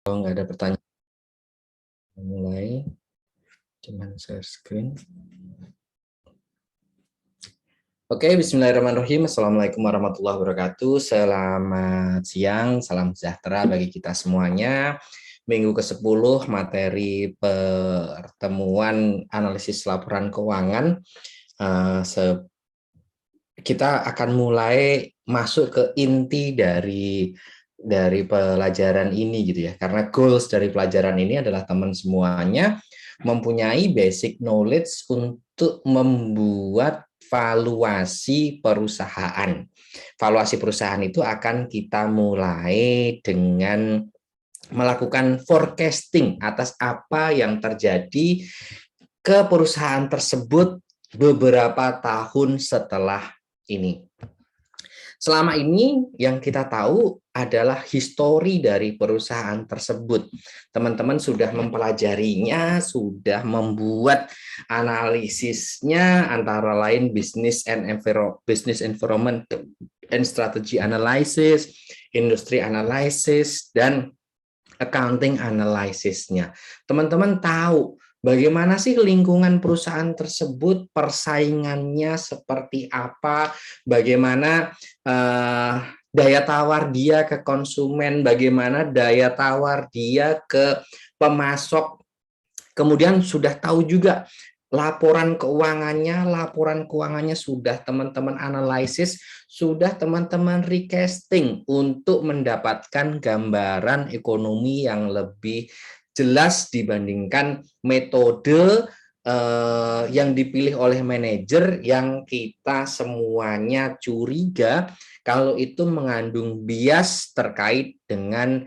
Kalau nggak ada pertanyaan, mulai. Cuman share screen. Oke, bismillahirrahmanirrahim. Assalamualaikum warahmatullahi wabarakatuh. Selamat siang, salam sejahtera bagi kita semuanya. Minggu ke-10 materi pertemuan analisis laporan keuangan. Kita akan mulai masuk ke inti dari pelajaran ini gitu ya. Karena goals dari pelajaran ini adalah teman semuanya mempunyai basic knowledge untuk membuat valuasi perusahaan. Valuasi perusahaan itu akan kita mulai dengan melakukan forecasting atas apa yang terjadi ke perusahaan tersebut beberapa tahun setelah ini. Selama ini yang kita tahu adalah histori dari perusahaan tersebut. Teman-teman sudah mempelajarinya, sudah membuat analisisnya, antara lain business environment and strategy analysis, industry analysis, dan accounting analysisnya. Teman-teman tahu bagaimana sih lingkungan perusahaan tersebut, persaingannya seperti apa, bagaimana daya tawar dia ke konsumen, bagaimana daya tawar dia ke pemasok. Kemudian sudah tahu juga laporan keuangannya sudah teman-teman analisis, sudah teman-teman recasting untuk mendapatkan gambaran ekonomi yang lebih jelas dibandingkan metode yang dipilih oleh manajer yang kita semuanya curiga kalau itu mengandung bias terkait dengan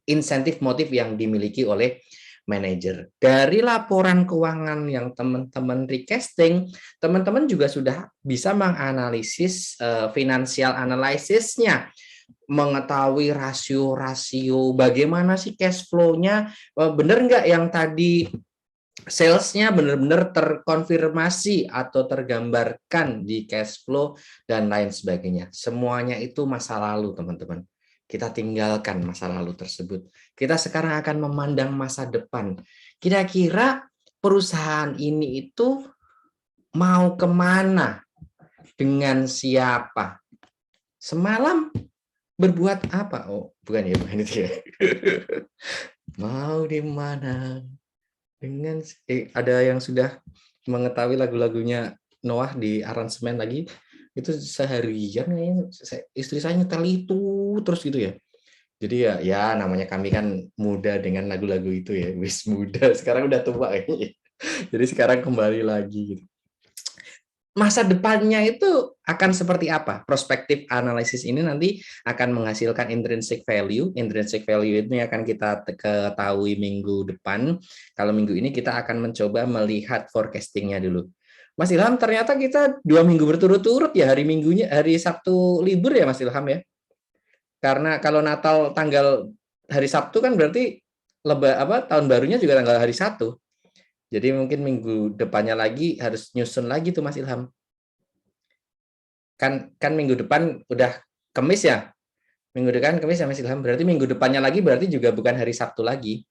insentif motif yang dimiliki oleh manajer. Dari laporan keuangan yang teman-teman recasting, teman-teman juga sudah bisa menganalisis financial analysisnya, mengetahui rasio-rasio, bagaimana sih cash flow-nya, benar nggak yang tadi sales-nya benar-benar terkonfirmasi atau tergambarkan di cash flow, dan lain sebagainya. Semuanya itu masa lalu, teman-teman. Kita tinggalkan masa lalu tersebut. Kita sekarang akan memandang masa depan. Kira-kira perusahaan ini itu mau kemana? Dengan siapa? Semalam berbuat apa? Oh, bukan ya, bukan itu ya. Mau di mana? Dengan ada yang sudah mengetahui lagu-lagunya Noah di aransemen lagi, itu seharian istri saya nyetel itu terus gitu ya. Jadi ya namanya kami kan muda dengan lagu-lagu itu ya, wis muda, sekarang udah tua kayaknya. Jadi sekarang kembali lagi gitu. Masa depannya itu akan seperti apa? Prospektif analisis ini nanti akan menghasilkan intrinsic value. Intrinsic value ini akan kita ketahui minggu depan. Kalau minggu ini kita akan mencoba melihat forecastingnya dulu. Mas Ilham, ternyata kita 2 minggu berturut-turut ya, hari Sabtu libur ya Mas Ilham ya. Karena kalau Natal tanggal hari Sabtu kan berarti tahun barunya juga tanggal hari Sabtu. Jadi mungkin minggu depannya lagi harus nyusun lagi tuh Mas Ilham. Kan minggu depan udah Kamis ya. Minggu depan Kamis ya Mas Ilham. Berarti minggu depannya lagi berarti juga bukan hari Sabtu lagi.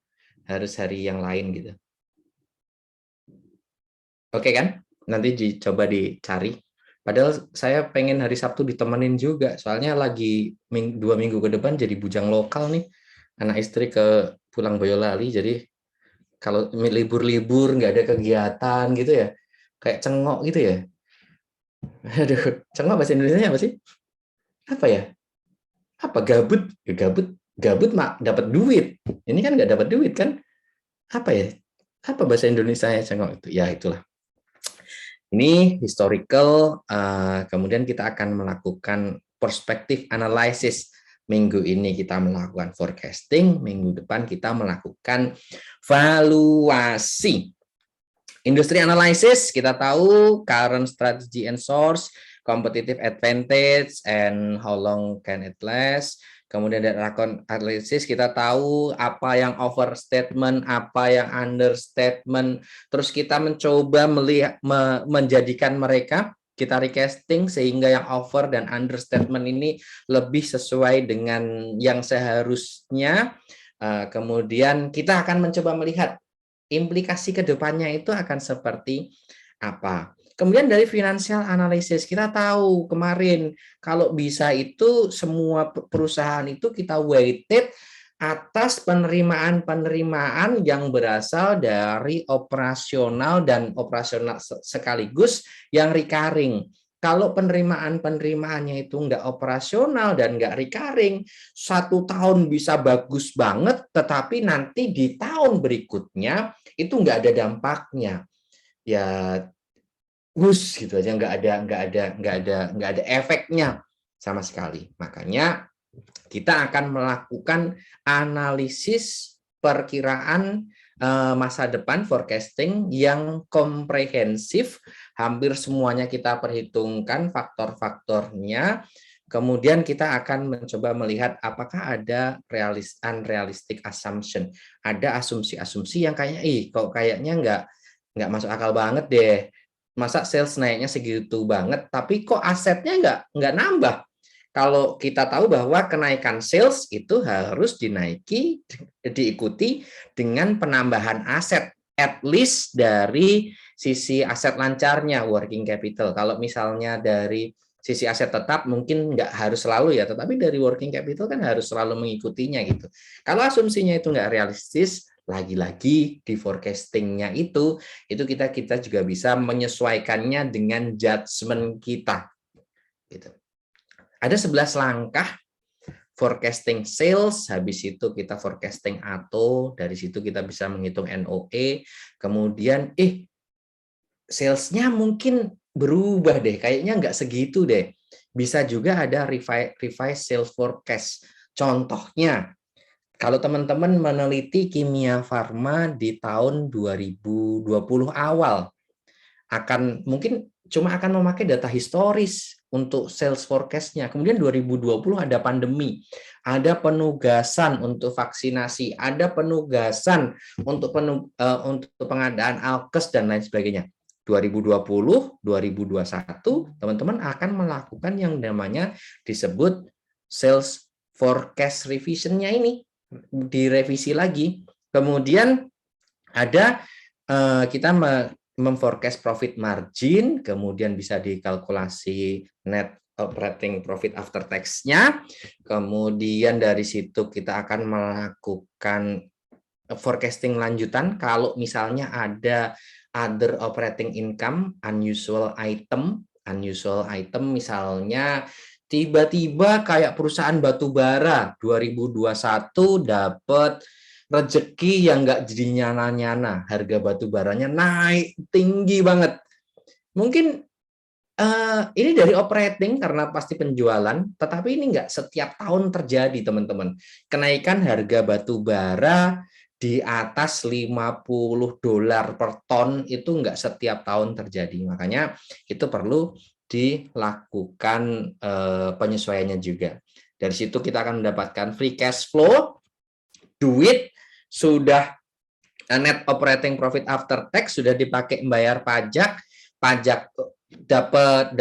Harus hari yang lain gitu. Oke kan? Nanti dicoba dicari. Padahal saya pengen hari Sabtu ditemenin juga. Soalnya lagi 2 minggu ke depan jadi bujang lokal nih. Anak istri ke pulang Boyolali. Jadi kalau libur-libur nggak ada kegiatan gitu ya, kayak cengok gitu ya. Aduh, cengok bahasa Indonesia apa sih? Apa ya? Apa gabut? Ya, gabut mak dapat duit. Ini kan nggak dapat duit kan? Apa ya? Apa bahasa Indonesia ya cengok itu? Ya itulah. Ini historical. Kemudian kita akan melakukan perspektif analysis. Minggu ini kita melakukan forecasting, minggu depan kita melakukan valuasi. Industry analysis, kita tahu current strategy and source, competitive advantage, and how long can it last. Kemudian dari analisis kita tahu apa yang overstatement, apa yang understatement. Terus kita mencoba menjadikan mereka kita recasting sehingga yang over dan understatement ini lebih sesuai dengan yang seharusnya. Kemudian kita akan mencoba melihat implikasi ke depannya itu akan seperti apa. Kemudian dari financial analysis kita tahu kemarin kalau bisa itu semua perusahaan itu kita weighted atas penerimaan-penerimaan yang berasal dari operasional dan operasional sekaligus yang recurring. Kalau penerimaan-penerimaannya itu nggak operasional dan nggak recurring, 1 tahun bisa bagus banget, tetapi nanti di tahun berikutnya itu nggak ada dampaknya. Ya, gitu aja, nggak ada efeknya sama sekali. Makanya kita akan melakukan analisis perkiraan masa depan forecasting yang komprehensif, hampir semuanya kita perhitungkan faktor-faktornya. Kemudian kita akan mencoba melihat apakah ada unrealistic assumption, ada asumsi-asumsi yang kayaknya nggak masuk akal banget deh. Masa sales naiknya segitu banget, tapi kok asetnya nggak nambah? Kalau kita tahu bahwa kenaikan sales itu harus diikuti dengan penambahan aset, at least dari sisi aset lancarnya, working capital. Kalau misalnya dari sisi aset tetap mungkin nggak harus selalu ya, tetapi dari working capital kan harus selalu mengikutinya gitu. Kalau asumsinya itu nggak realistis, lagi-lagi di forecastingnya itu kita juga bisa menyesuaikannya dengan judgement kita. Gitu. Ada 11 langkah forecasting sales, habis itu kita forecasting ATO, dari situ kita bisa menghitung NOE, kemudian salesnya mungkin berubah deh, kayaknya nggak segitu deh. Bisa juga ada revise sales forecast. Contohnya, kalau teman-teman meneliti kimia farma di tahun 2020 awal, mungkin cuma akan memakai data historis untuk sales forecast-nya. Kemudian 2020 ada pandemi, ada penugasan untuk vaksinasi, ada penugasan untuk pengadaan alkes dan lain sebagainya. 2020, 2021, teman-teman akan melakukan yang namanya disebut sales forecast revision-nya ini, direvisi lagi. Kemudian ada kita memforecast profit margin, kemudian bisa dikalkulasi net operating profit after tax-nya. Kemudian dari situ kita akan melakukan forecasting lanjutan kalau misalnya ada other operating income, unusual item misalnya tiba-tiba kayak perusahaan batubara 2021 dapat rezeki yang nggak jadi nyana-nyana, harga batu baranya naik tinggi banget. Mungkin ini dari operating karena pasti penjualan, tetapi ini nggak setiap tahun terjadi, teman-teman. Kenaikan harga batu bara di atas $50 per ton itu nggak setiap tahun terjadi. Makanya itu perlu dilakukan penyesuaiannya juga. Dari situ kita akan mendapatkan free cash flow, duit sudah net operating profit after tax sudah dipakai membayar pajak dapat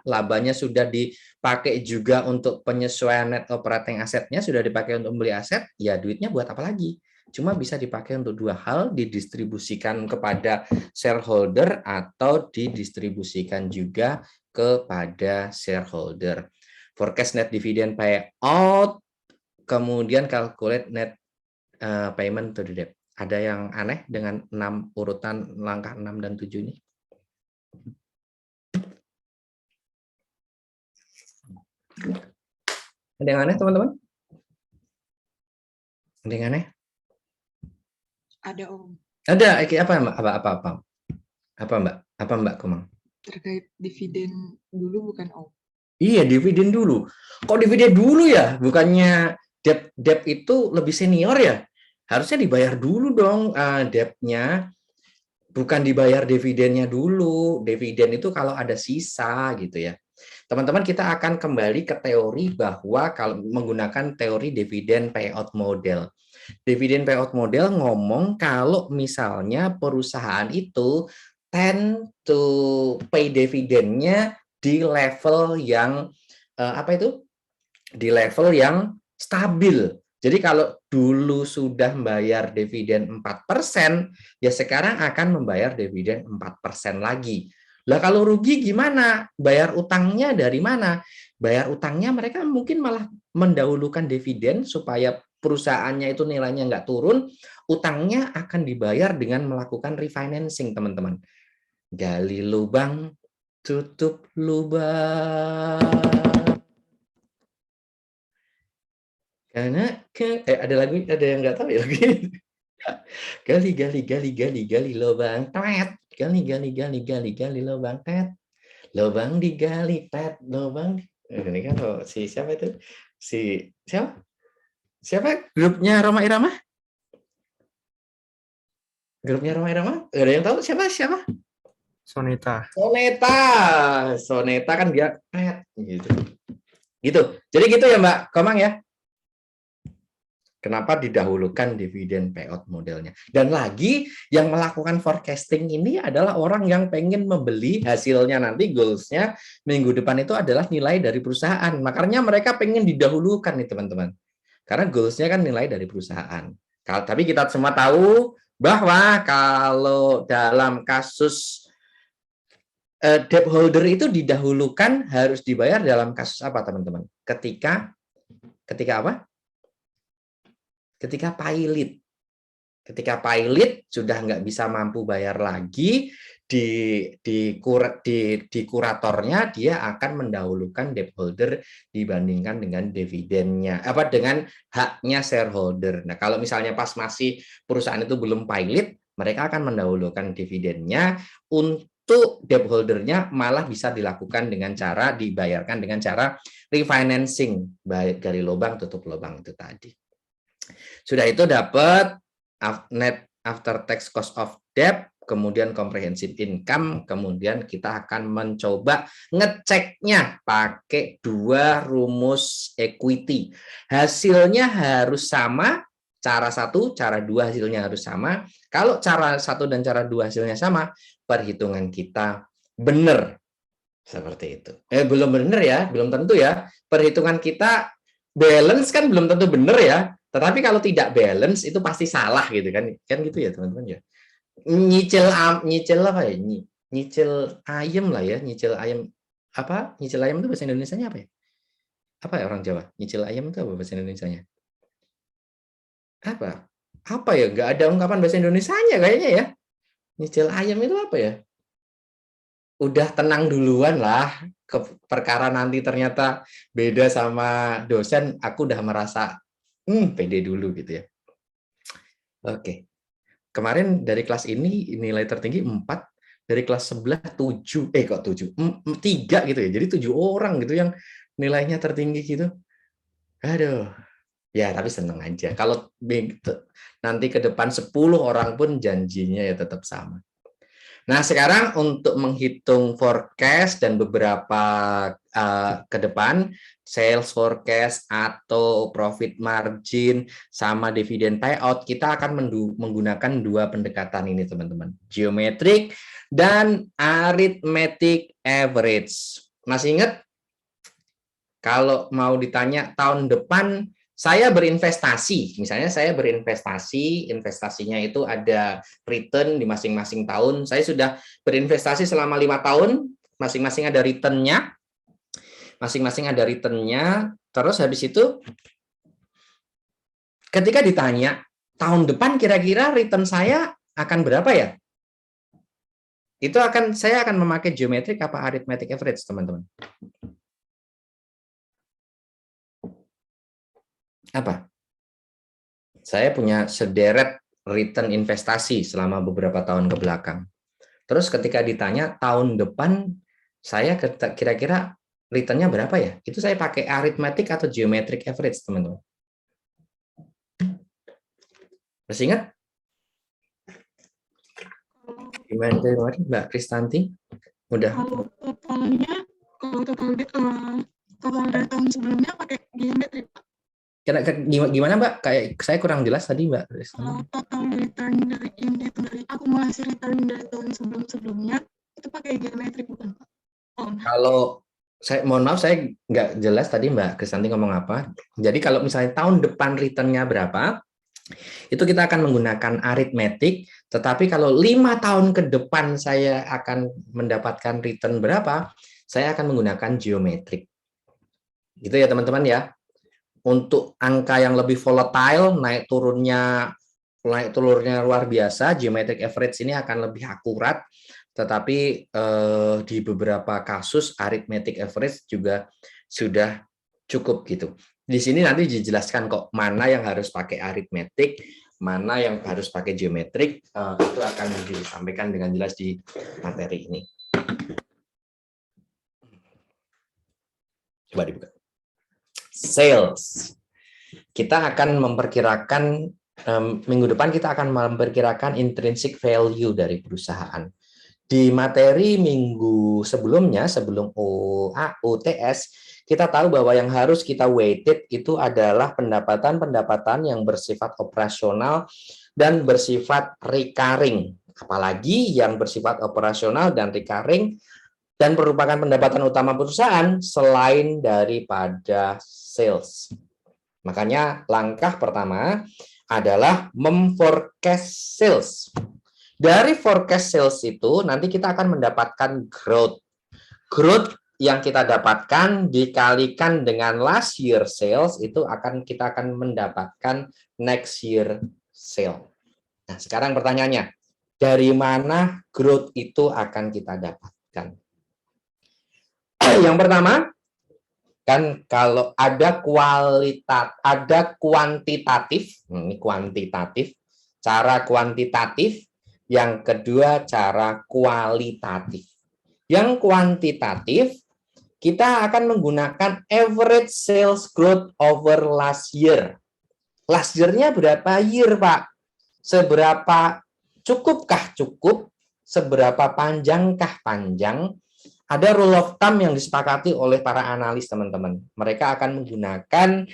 labanya sudah dipakai juga untuk penyesuaian net operating asetnya, sudah dipakai untuk membeli aset, ya duitnya buat apa lagi? Cuma bisa dipakai untuk dua hal, didistribusikan kepada shareholder atau didistribusikan juga kepada shareholder. Forecast net dividend payout, kemudian calculate net payment to the debt. Ada yang aneh dengan urutan langkah 6 dan 7 ini? Ada yang aneh, teman-teman? Ada yang aneh? Ada, Om. Ada, apa Mbak? Apa Mbak Komang? Terkait dividen dulu bukan, Om? Iya, dividen dulu. Kok dividen dulu ya? Bukannya debt itu lebih senior ya? Harusnya dibayar dulu dong debt-nya. Bukan dibayar dividennya dulu. Dividen itu kalau ada sisa gitu ya. Teman-teman, kita akan kembali ke teori bahwa kalau menggunakan teori dividen payout model. Dividen payout model ngomong kalau misalnya perusahaan itu tend to pay dividennya di level yang di level yang stabil. Jadi kalau dulu sudah membayar dividen 4%, ya sekarang akan membayar dividen 4% lagi. Lah kalau rugi gimana? Bayar utangnya dari mana? Bayar utangnya mereka mungkin malah mendahulukan dividen supaya perusahaannya itu nilainya nggak turun, utangnya akan dibayar dengan melakukan refinancing, teman-teman. Gali lubang, tutup lubang. Karena ada lagu, ada yang nggak tahu ya lagu ini. Gali, gali, gali, gali, gali lubang, tet. Gali, gali, gali, gali, gali lubang, tet. Lubang digali, tet. Lubang. Ini kan si siapa itu? Si siapa? Siapa grupnya Roma Irama? Grupnya Roma Irama? Ada yang tahu siapa? Siapa? Soneta. Soneta. Soneta kan dia gitu. Gitu. Jadi gitu ya Mbak Komang ya. Kenapa didahulukan dividen payout modelnya? Dan lagi yang melakukan forecasting ini adalah orang yang pengen membeli hasilnya nanti goals-nya minggu depan itu adalah nilai dari perusahaan. Makanya mereka pengen didahulukan nih teman-teman. Karena goals-nya kan nilai dari perusahaan. Tapi kita semua tahu bahwa kalau dalam kasus debt holder itu didahulukan harus dibayar dalam kasus apa teman-teman? Ketika apa? Ketika pilot. Ketika pilot sudah nggak bisa mampu bayar lagi, di kuratornya dia akan mendahulukan debt holder dibandingkan dengan dividennya, dengan haknya shareholder. Nah, kalau misalnya pas masih perusahaan itu belum pilot, mereka akan mendahulukan dividennya, untuk debt holdernya malah bisa dilakukan dengan cara dibayarkan dengan cara refinancing, baik dari lubang tutup lubang itu tadi. Sudah itu dapat net after tax cost of debt, kemudian comprehensive income, kemudian kita akan mencoba ngeceknya pakai dua rumus equity. Hasilnya harus sama, cara satu, cara dua hasilnya harus sama. Kalau cara satu dan cara dua hasilnya sama, perhitungan kita benar. Seperti itu. Belum benar ya, belum tentu ya. Perhitungan kita balance kan belum tentu benar ya. Tetapi kalau tidak balance itu pasti salah gitu kan. Kan gitu ya teman-teman ya. Nyicil apa ya? Nyicil ayam lah ya, nyicil ayam apa? Nyicil ayam itu bahasa Indonesianya apa ya? Apa ya orang Jawa? Nyicil ayam itu apa bahasa Indonesianya? Apa? Apa ya? Nggak ada ungkapan bahasa Indonesianya kayaknya ya. Nyicil ayam itu apa ya? Udah tenang duluan lah, ke perkara nanti ternyata beda sama dosen, aku udah merasa pede dulu gitu ya. Oke. Kemarin dari kelas ini nilai tertinggi 4, dari kelas sebelah 7, kok 7? 3 gitu ya. Jadi 7 orang gitu yang nilainya tertinggi gitu. Aduh. Ya, tapi seneng aja. Kalau nanti ke depan 10 orang pun janjinya ya tetap sama. Nah, sekarang untuk menghitung forecast dan beberapa ke depan, sales forecast atau profit margin sama dividen payout, kita akan menggunakan dua pendekatan ini, teman-teman. Geometric dan arithmetic average. Masih ingat? Kalau mau ditanya tahun depan, saya berinvestasi, misalnya saya berinvestasi, investasinya itu ada return di masing-masing tahun. Saya sudah berinvestasi selama 5 tahun, masing-masing ada return-nya. Masing-masing ada return-nya. Terus habis itu, ketika ditanya, tahun depan kira-kira return saya akan berapa ya? Itu saya akan memakai geometric apa arithmetic average, teman-teman? Apa? Saya punya sederet return investasi selama beberapa tahun ke belakang. Terus ketika ditanya tahun depan saya kira-kira return-nya berapa ya? Itu saya pakai arithmetic atau geometric average, teman-teman. Masih ingat? Gimana Mbak Kristanti? Udah. Kalau total dari tahun sebelumnya pakai geometrik, Pak. Gimana Mbak? Kayak saya kurang jelas tadi Mbak. Kalau total return dari yang dihitung dari akumulasi return dari tahun sebelum-sebelumnya itu pakai geometrik bukan Pak? Oh, nah. Kalau saya mohon maaf saya nggak jelas tadi Mbak Kristanti ngomong apa. Jadi kalau misalnya tahun depan returnnya berapa, itu kita akan menggunakan aritmetik. Tetapi kalau 5 tahun ke depan saya akan mendapatkan return berapa, saya akan menggunakan geometrik. Gitu ya teman-teman ya. Untuk angka yang lebih volatile, naik turunnya luar biasa, geometric average ini akan lebih akurat, tetapi di beberapa kasus arithmetic average juga sudah cukup gitu. Di sini nanti dijelaskan kok mana yang harus pakai arithmetic, mana yang harus pakai geometrik, itu akan disampaikan dengan jelas di materi ini. Coba dibuka. Sales. Kita akan memperkirakan minggu depan kita akan memperkirakan intrinsic value dari perusahaan. Di materi minggu sebelumnya, sebelum OTS, kita tahu bahwa yang harus kita weighted itu adalah pendapatan-pendapatan yang bersifat operasional dan bersifat recurring. Apalagi yang bersifat operasional dan recurring dan merupakan pendapatan utama perusahaan selain daripada sales. Makanya langkah pertama adalah memforecast sales. Dari forecast sales itu nanti kita akan mendapatkan growth. Growth yang kita dapatkan dikalikan dengan last year sales itu kita akan mendapatkan next year sale. Nah, sekarang pertanyaannya, dari mana growth itu akan kita dapatkan? Yang pertama, kan kalau ada kuantitatif, ini kuantitatif, cara kuantitatif, yang kedua cara kualitatif. Yang kuantitatif, kita akan menggunakan average sales growth over last year. Last year-nya berapa year, Pak? Seberapa cukupkah cukup? Seberapa panjangkah panjang? Ada rule of thumb yang disepakati oleh para analis, teman-teman. Mereka akan menggunakan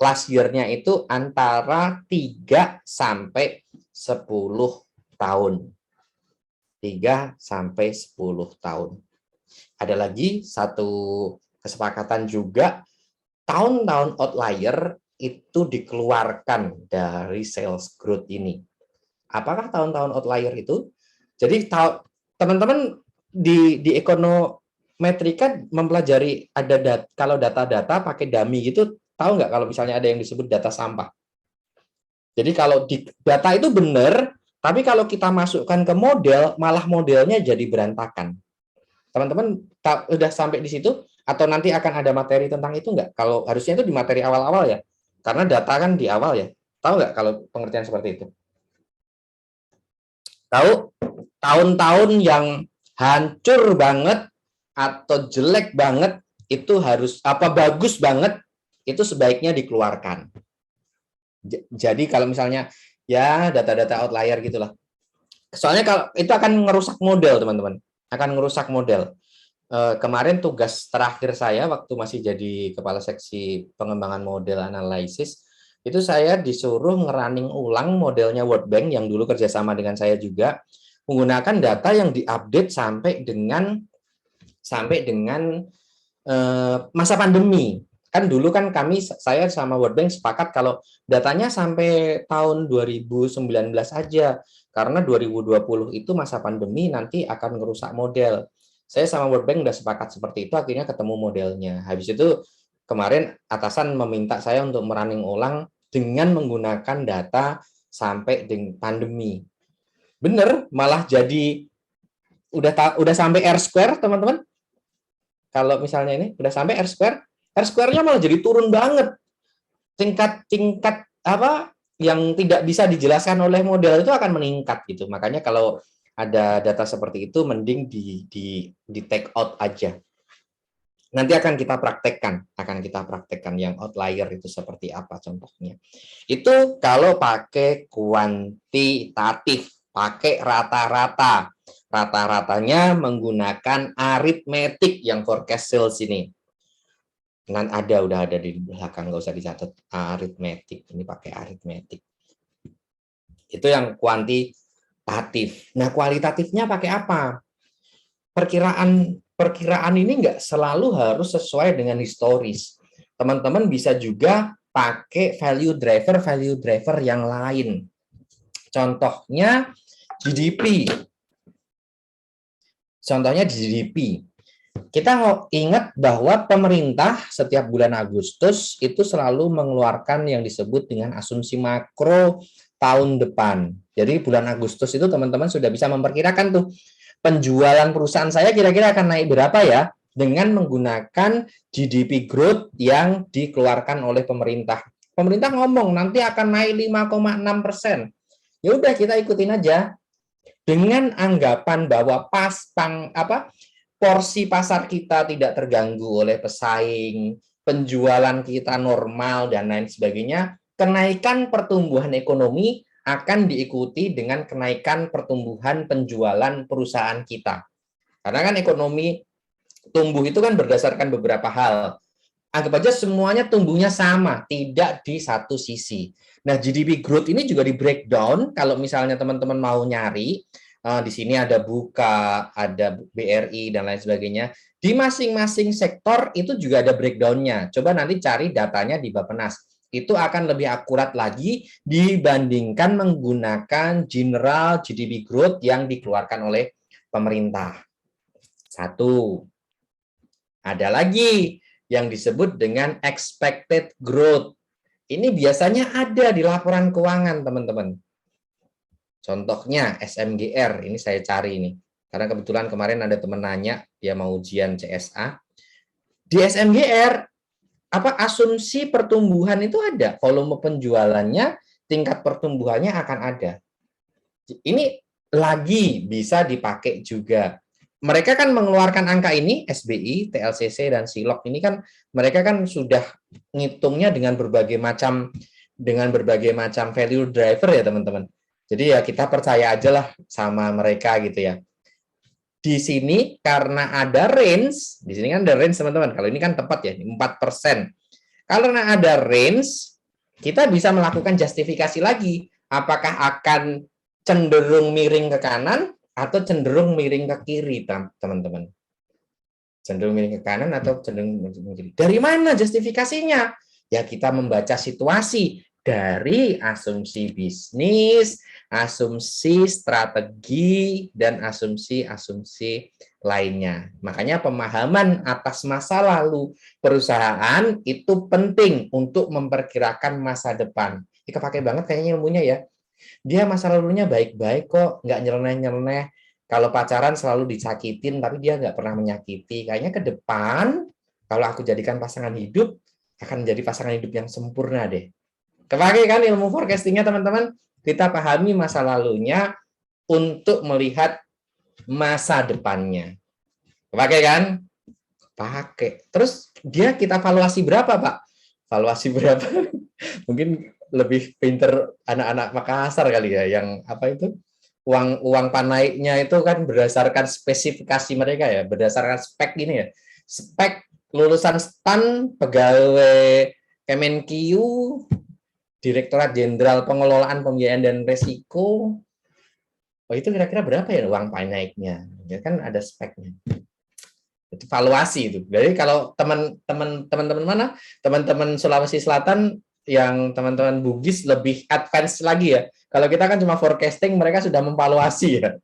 last year-nya itu antara 3 sampai 10 tahun. 3 sampai 10 tahun. Ada lagi satu kesepakatan juga, tahun-tahun outlier itu dikeluarkan dari sales growth ini. Apakah tahun-tahun outlier itu? Jadi teman-teman di ekonometrika mempelajari ada kalau data-data pakai dummy gitu, tahu nggak kalau misalnya ada yang disebut data sampah. Jadi kalau data itu benar, tapi kalau kita masukkan ke model, malah modelnya jadi berantakan. Teman-teman udah sampai di situ atau nanti akan ada materi tentang itu nggak? Kalau harusnya itu di materi awal-awal ya, karena data kan di awal ya. Tahu nggak kalau pengertian seperti itu? Tahu tahun-tahun yang hancur banget atau jelek banget itu harus bagus banget itu sebaiknya dikeluarkan. Jadi kalau misalnya ya data-data outlier gitulah. Soalnya kalau itu akan ngerusak model, teman-teman. Akan ngerusak model. Kemarin tugas terakhir saya waktu masih jadi kepala seksi pengembangan model analisis, itu saya disuruh ngerunning ulang modelnya World Bank yang dulu kerjasama dengan saya juga, menggunakan data yang diupdate sampai dengan masa pandemi. Kan dulu kan saya sama World Bank sepakat kalau datanya sampai tahun 2019 aja, karena 2020 itu masa pandemi nanti akan ngerusak model. Saya sama World Bank udah sepakat seperti itu, akhirnya ketemu modelnya. Habis itu kemarin atasan meminta saya untuk merunning ulang dengan menggunakan data sampai dengan pandemi. Bener, malah jadi udah sampai R-square, teman-teman. Kalau misalnya ini udah sampai R-square-nya malah jadi turun banget. Tingkat apa yang tidak bisa dijelaskan oleh model itu akan meningkat gitu. Makanya kalau ada data seperti itu mending di take out aja. Nanti akan kita praktekkan yang outlier itu seperti apa contohnya. Itu kalau pakai kuantitatif, pakai rata-rata. Rata-ratanya menggunakan aritmetik yang forecast sales ini. Udah ada di belakang, nggak usah dicatat. Aritmetik, ini pakai aritmetik. Itu yang kuantitatif. Nah, kualitatifnya pakai apa? Perkiraan ini nggak selalu harus sesuai dengan historis. Teman-teman bisa juga pakai value driver yang lain. Contohnya GDP. Kita ingat bahwa pemerintah setiap bulan Agustus itu selalu mengeluarkan yang disebut dengan asumsi makro tahun depan. Jadi bulan Agustus itu teman-teman sudah bisa memperkirakan tuh penjualan perusahaan saya kira-kira akan naik berapa ya dengan menggunakan GDP growth yang dikeluarkan oleh pemerintah. Pemerintah ngomong nanti akan naik 5,6%. Ya udah kita ikutin aja dengan anggapan bahwa porsi pasar kita tidak terganggu oleh pesaing, penjualan kita normal dan lain sebagainya. Kenaikan pertumbuhan ekonomi akan diikuti dengan kenaikan pertumbuhan penjualan perusahaan kita. Karena kan ekonomi tumbuh itu kan berdasarkan beberapa hal. Anggap aja semuanya tumbuhnya sama, tidak di satu sisi. Nah, GDP growth ini juga di breakdown. Kalau misalnya teman-teman mau nyari, di sini ada Buka, ada BRI, dan lain sebagainya. Di masing-masing sektor itu juga ada breakdown-nya. Coba nanti cari datanya di Bappenas. Itu akan lebih akurat lagi dibandingkan menggunakan general GDP growth yang dikeluarkan oleh pemerintah. Satu. Ada lagi yang disebut dengan expected growth. Ini biasanya ada di laporan keuangan, teman-teman. Contohnya SMGR, ini saya cari nih. Karena kebetulan kemarin ada teman nanya, dia mau ujian CSA. Di SMGR, asumsi pertumbuhan itu ada. Volume penjualannya, tingkat pertumbuhannya akan ada. Ini lagi bisa dipakai juga. Mereka kan mengeluarkan angka ini, SBI, TLCC, dan Silog ini kan mereka kan sudah ngitungnya dengan berbagai macam value driver ya teman-teman. Jadi ya kita percaya aja lah sama mereka gitu ya. Di sini karena ada range, di sini kan ada range teman-teman. Kalau ini kan tepat ya, 4%. Karena ada range, kita bisa melakukan justifikasi lagi. Apakah akan cenderung miring ke kanan atau cenderung miring ke kiri, teman-teman? Cenderung miring ke kanan atau cenderung miring ke kiri. Dari mana justifikasinya? Ya kita membaca situasi dari asumsi bisnis, asumsi strategi, dan asumsi-asumsi lainnya. Makanya pemahaman atas masa lalu perusahaan itu penting untuk memperkirakan masa depan. Ini kepake banget kayaknya ilmunya ya. Dia masa lalunya baik-baik kok, nggak nyeleneh-nyeleneh. Kalau pacaran selalu disakitin, tapi dia nggak pernah menyakiti. Kayaknya ke depan, kalau aku jadikan pasangan hidup, akan menjadi pasangan hidup yang sempurna deh. Kepake kan ilmu forecastingnya teman-teman? Kita pahami masa lalunya untuk melihat masa depannya. Kepake kan? Pakai. Terus dia kita valuasi berapa, Pak? Valuasi berapa? Mungkin lebih pinter anak-anak Makassar kali ya, yang itu? Uang panaiknya itu kan berdasarkan spesifikasi mereka ya, berdasarkan spek gini ya. Spek lulusan STAN, pegawai Kemenkyu, Direktorat Jenderal Pengelolaan Pembiayaan dan Resiko. Oh, itu kira-kira berapa ya uang panaiknya? Ya kan ada speknya. Itu valuasi itu. Jadi kalau teman-teman mana? Teman-teman Sulawesi Selatan yang teman-teman Bugis lebih advance lagi ya. Kalau kita kan cuma forecasting, mereka sudah memvaluasi ya.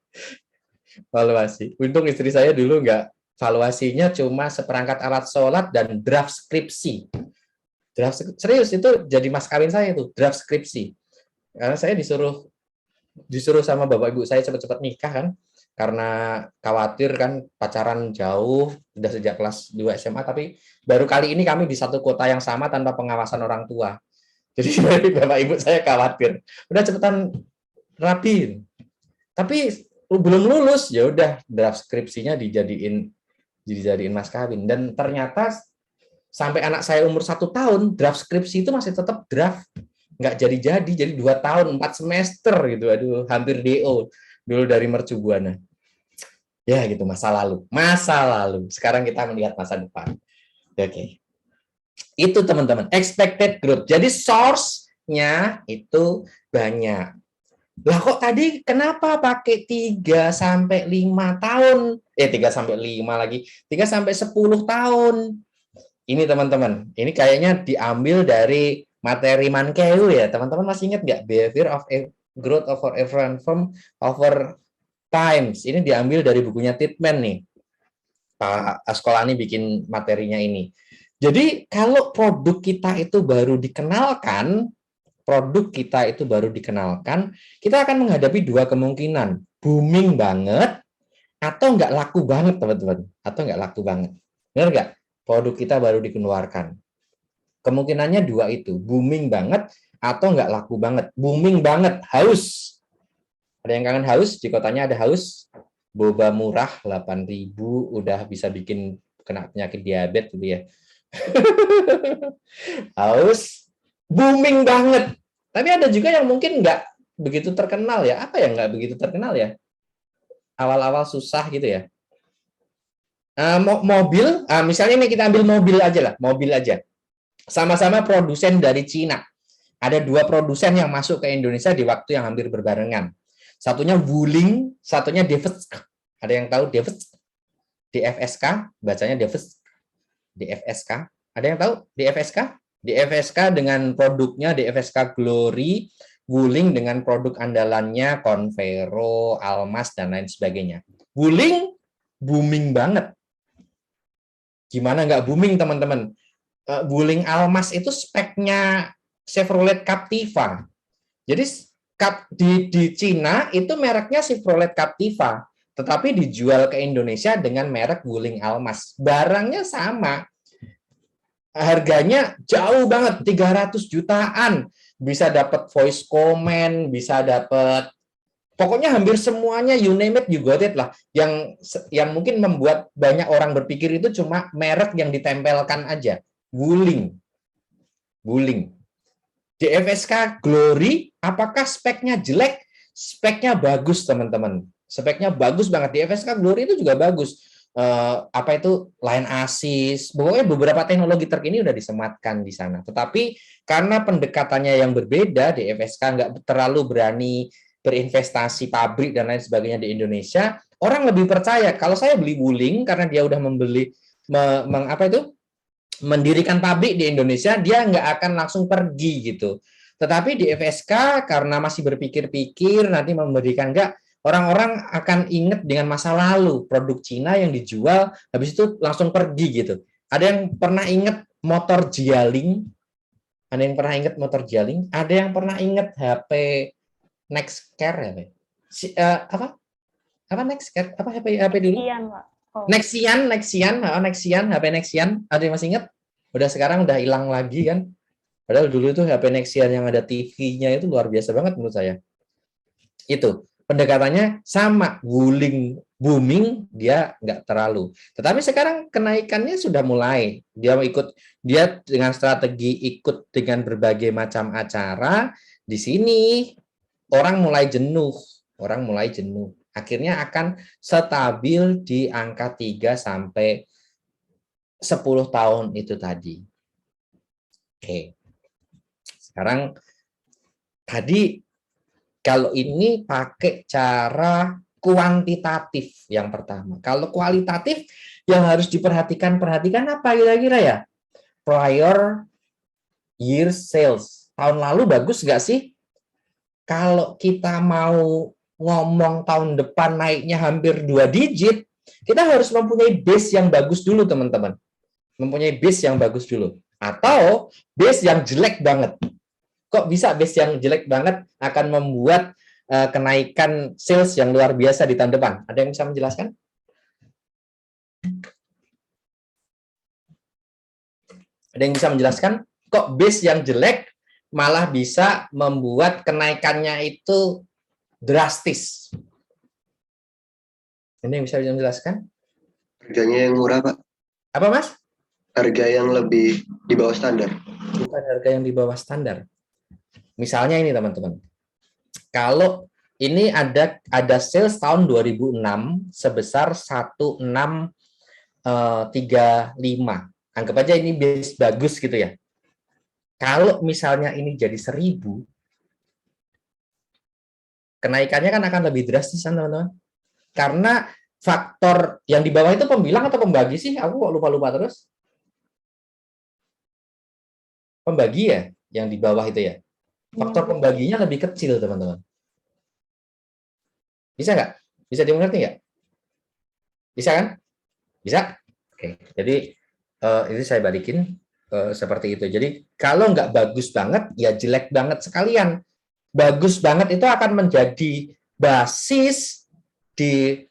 Valuasi. Untung istri saya dulu nggak, valuasinya cuma seperangkat alat sholat dan draft skripsi. Serius itu jadi mas kawin saya itu draft skripsi. Karena saya disuruh sama bapak ibu saya cepat-cepat nikah kan, karena khawatir kan pacaran jauh udah sejak kelas 2 SMA, tapi baru kali ini kami di satu kota yang sama tanpa pengawasan orang tua. Jadi bapak ibu saya khawatir, udah cepetan rapiin. Tapi belum lulus, ya udah draft skripsinya dijadiin mas kawin. Dan ternyata sampai anak saya umur 1 tahun, draft skripsi itu masih tetap draft, nggak jadi 2 tahun, 4 semester gitu. Aduh, hampir DO dulu dari Mercu Buana. Ya gitu, masa lalu. Sekarang kita melihat masa depan. Oke. Itu teman-teman, expected growth. Jadi source-nya itu banyak. Lah kok tadi kenapa pakai 3 sampai 5 tahun? 3 sampai 5 lagi. 3 sampai 10 tahun. Ini teman-teman, ini kayaknya diambil dari materi Mankeu ya. Teman-teman masih ingat nggak? Behavior of growth over everyone from over times. Ini diambil dari bukunya Titman nih. Pak Askolani bikin materinya ini. Jadi kalau produk kita itu baru dikenalkan, kita akan menghadapi dua kemungkinan. Booming banget, atau nggak laku banget, teman-teman. Atau nggak laku banget. Benar nggak? Produk kita baru dikeluarkan. Kemungkinannya dua itu. Booming banget, atau nggak laku banget. Booming banget, haus. Ada yang kangen haus? Di kotanya ada haus. Boba murah, 8.000, udah bisa bikin kena penyakit diabetes gitu ya. Haus, booming banget. Tapi ada juga yang mungkin nggak begitu terkenal ya. Apa yang nggak begitu terkenal ya? Awal-awal susah gitu ya. Mobil, misalnya ini kita ambil mobil aja lah, mobil aja. Sama-sama produsen dari Cina. Ada dua produsen yang masuk ke Indonesia di waktu yang hampir berbarengan. Satunya Wuling, satunya DFSK. Ada yang tahu DFSK? DFSK, bacanya DFSK. Ada yang tahu DFSK? DFSK dengan produknya DFSK Glory, Wuling dengan produk andalannya Convero, Almas, dan lain sebagainya. Wuling booming banget. Gimana nggak booming, teman-teman? Wuling Almas itu speknya Chevrolet Captiva. Jadi di Cina itu mereknya Chevrolet Captiva, tetapi dijual ke Indonesia dengan merek Wuling Almas. Barangnya sama. Harganya jauh banget, 300 jutaan. Bisa dapat voice comment, bisa dapat pokoknya hampir semuanya, you name it, you got it lah. Yang mungkin membuat banyak orang berpikir itu cuma merek yang ditempelkan aja. Wuling. DFSK Glory, apakah speknya jelek? Speknya bagus, teman-teman. Speknya bagus banget. DFSK Glory itu juga bagus. Apa itu line assist, pokoknya beberapa teknologi terkini udah disematkan di sana. Tetapi karena pendekatannya yang berbeda, DFSK nggak terlalu berani berinvestasi pabrik dan lain sebagainya di Indonesia, orang lebih percaya kalau saya beli Wuling karena dia udah mendirikan pabrik di Indonesia, dia nggak akan langsung pergi gitu. Tetapi di FSK karena masih berpikir-pikir nanti memberikan nggak, orang-orang akan ingat dengan masa lalu produk Cina yang dijual, habis itu langsung pergi gitu. Ada yang pernah ingat motor Jialing? Ada yang pernah ingat motor Jialing? Ada yang pernah ingat HP Nextcare ya? Apa Nextcare? Apa HP dulu? Nexian, HP Nexian. Ada yang masih ingat? Udah sekarang udah hilang lagi kan? Padahal dulu itu HP Nexian yang ada TV-nya itu luar biasa banget menurut saya. Itu pendekatannya sama. Wuling booming dia nggak terlalu. Tetapi sekarang kenaikannya sudah mulai. Dia dengan strategi ikut dengan berbagai macam acara. Di sini orang mulai jenuh. Akhirnya akan stabil di angka 3 sampai 10 tahun itu tadi. Oke. Sekarang tadi kalau ini pakai cara kuantitatif yang pertama. Kalau kualitatif yang harus perhatikan apa kira-kira ya? Prior year sales. Tahun lalu bagus nggak sih? Kalau kita mau ngomong tahun depan naiknya hampir 2 digit, kita harus mempunyai base yang bagus dulu, teman-teman. Atau base yang jelek banget. Kok bisa base yang jelek banget akan membuat kenaikan sales yang luar biasa di tahun depan? Ada yang bisa menjelaskan? Ada yang bisa menjelaskan? Kok base yang jelek malah bisa membuat kenaikannya itu drastis? Ini yang bisa menjelaskan? Harganya yang murah, Pak. Apa, Mas? Harga yang lebih di bawah standar. Bukan harga yang di bawah standar. Misalnya ini, teman-teman. Kalau ini ada sales tahun 2006 sebesar 1635. Anggap aja ini base bagus gitu ya. Kalau misalnya ini jadi 1.000, kenaikannya kan akan lebih drastis kan teman-teman. Karena faktor yang di bawah itu pembilang atau pembagi sih? Aku kok lupa-lupa terus. Pembagi ya, yang di bawah itu ya. Faktor pembaginya lebih kecil teman-teman. Bisa nggak? Bisa dimengerti nggak? Bisa kan? Bisa? Oke, jadi ini saya balikin seperti itu. Jadi kalau nggak bagus banget, ya jelek banget sekalian. Bagus banget itu akan menjadi basis di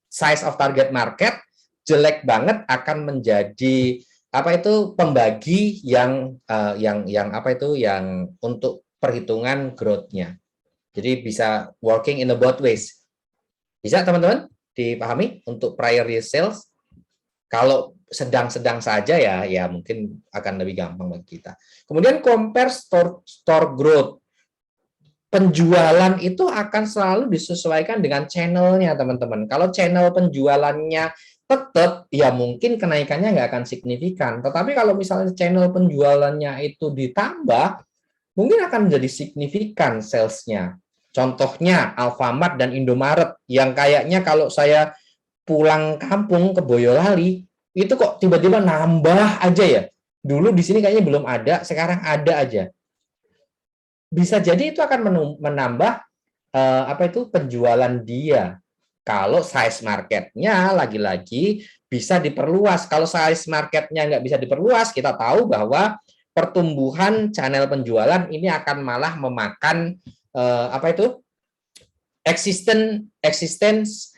size of target market, jelek banget akan menjadi apa itu pembagi yang untuk perhitungan growth-nya. Jadi bisa working in a both ways. Bisa teman-teman dipahami untuk prior year sales? Kalau sedang-sedang saja ya mungkin akan lebih gampang bagi kita. Kemudian compare store growth. Penjualan itu akan selalu disesuaikan dengan channelnya, teman-teman. Kalau channel penjualannya tetap, ya mungkin kenaikannya nggak akan signifikan. Tetapi kalau misalnya channel penjualannya itu ditambah, mungkin akan menjadi signifikan sales-nya. Contohnya Alfamart dan Indomaret, yang kayaknya kalau saya pulang kampung ke Boyolali, itu kok tiba-tiba nambah aja ya. Dulu di sini kayaknya belum ada, sekarang ada aja. Bisa jadi itu akan menambah penjualan dia. Kalau size marketnya lagi-lagi bisa diperluas. Kalau size marketnya nggak bisa diperluas, kita tahu bahwa pertumbuhan channel penjualan ini akan malah memakan existence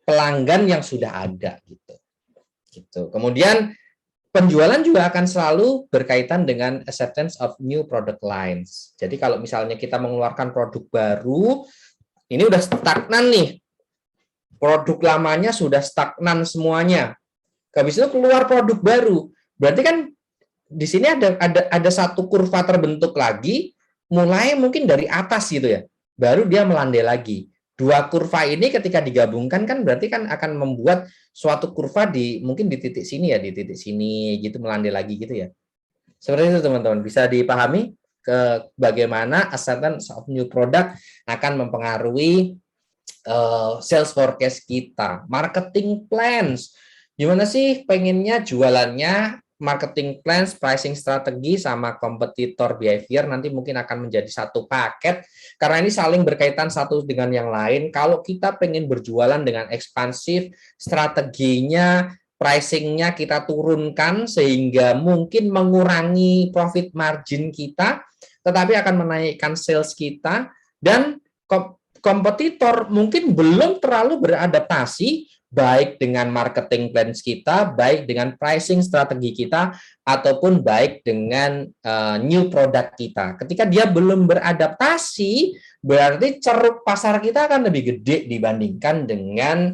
pelanggan yang sudah ada gitu. Kemudian penjualan juga akan selalu berkaitan dengan acceptance of new product lines. Jadi kalau misalnya kita mengeluarkan produk baru, ini udah stagnan nih. Produk lamanya sudah stagnan semuanya. Habis itu keluar produk baru. Berarti kan di sini ada satu kurva terbentuk lagi, mulai mungkin dari atas gitu ya. Baru dia melandai lagi. Dua kurva ini ketika digabungkan kan berarti kan akan membuat suatu kurva mungkin di titik sini ya, di titik sini gitu melandai lagi gitu ya. Seperti itu teman-teman, bisa dipahami bagaimana acceptance of new product akan mempengaruhi sales forecast kita. Marketing plans, gimana sih pengennya jualannya? Marketing plans, pricing strategi, sama competitor behavior nanti mungkin akan menjadi satu paket karena ini saling berkaitan satu dengan yang lain. Kalau kita pengen berjualan dengan ekspansif, strateginya, pricingnya kita turunkan sehingga mungkin mengurangi profit margin kita, tetapi akan menaikkan sales kita, dan kompetitor mungkin belum terlalu beradaptasi baik dengan marketing plans kita, baik dengan pricing strategi kita, ataupun baik dengan new product kita. Ketika dia belum beradaptasi, berarti ceruk pasar kita akan lebih gede dibandingkan dengan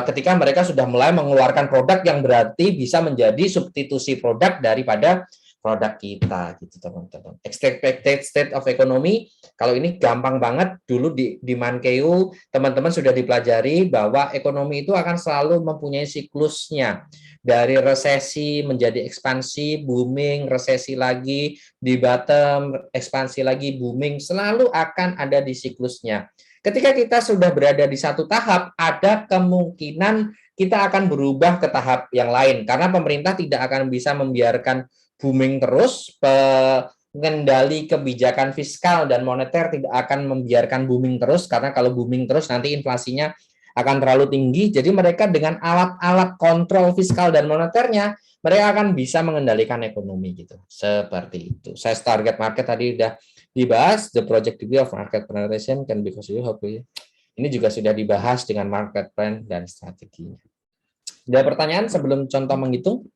ketika mereka sudah mulai mengeluarkan produk yang berarti bisa menjadi substitusi produk daripada produk kita gitu teman-teman. Expected state of economy, kalau ini gampang banget. Dulu di Mankeu teman-teman sudah dipelajari bahwa ekonomi itu akan selalu mempunyai siklusnya. Dari resesi menjadi ekspansi, booming, resesi lagi, di bottom, ekspansi lagi, booming, selalu akan ada di siklusnya. Ketika kita sudah berada di satu tahap, ada kemungkinan kita akan berubah ke tahap yang lain karena pemerintah tidak akan bisa membiarkan booming terus, pengendali kebijakan fiskal dan moneter tidak akan membiarkan booming terus, karena kalau booming terus nanti inflasinya akan terlalu tinggi. Jadi mereka dengan alat-alat kontrol fiskal dan moneternya, mereka akan bisa mengendalikan ekonomi gitu. Seperti itu. Size target market tadi udah dibahas, the project degree of market penetration can be considered hopefully. Ini juga sudah dibahas dengan market plan dan strateginya. Ada pertanyaan sebelum contoh menghitung?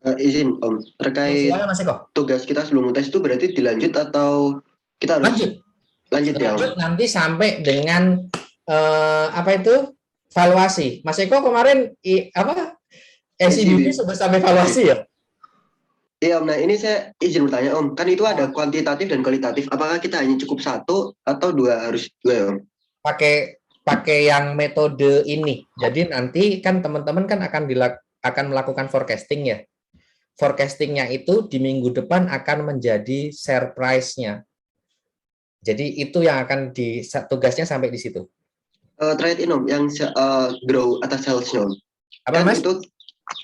Izin Om, terkait tugas kita sebelum tes itu berarti dilanjut atau kita harus lanjut ya Om? Lanjut nanti sampai dengan valuasi. Mas Eko kemarin SCBP sudah sampai valuasi ya? Iya Om, nah ini saya izin bertanya Om, kan itu ada kuantitatif dan kualitatif, apakah kita hanya cukup satu atau dua harus dua ya Om? Pakai pakai yang metode ini. Jadi nanti kan teman-teman kan akan melakukan forecasting ya. Forecastingnya itu di minggu depan akan menjadi share price-nya. Jadi itu yang akan tugasnya sampai di situ. Trade in Om, yang grow atas sales-nya Om. Apa Kan Mas? itu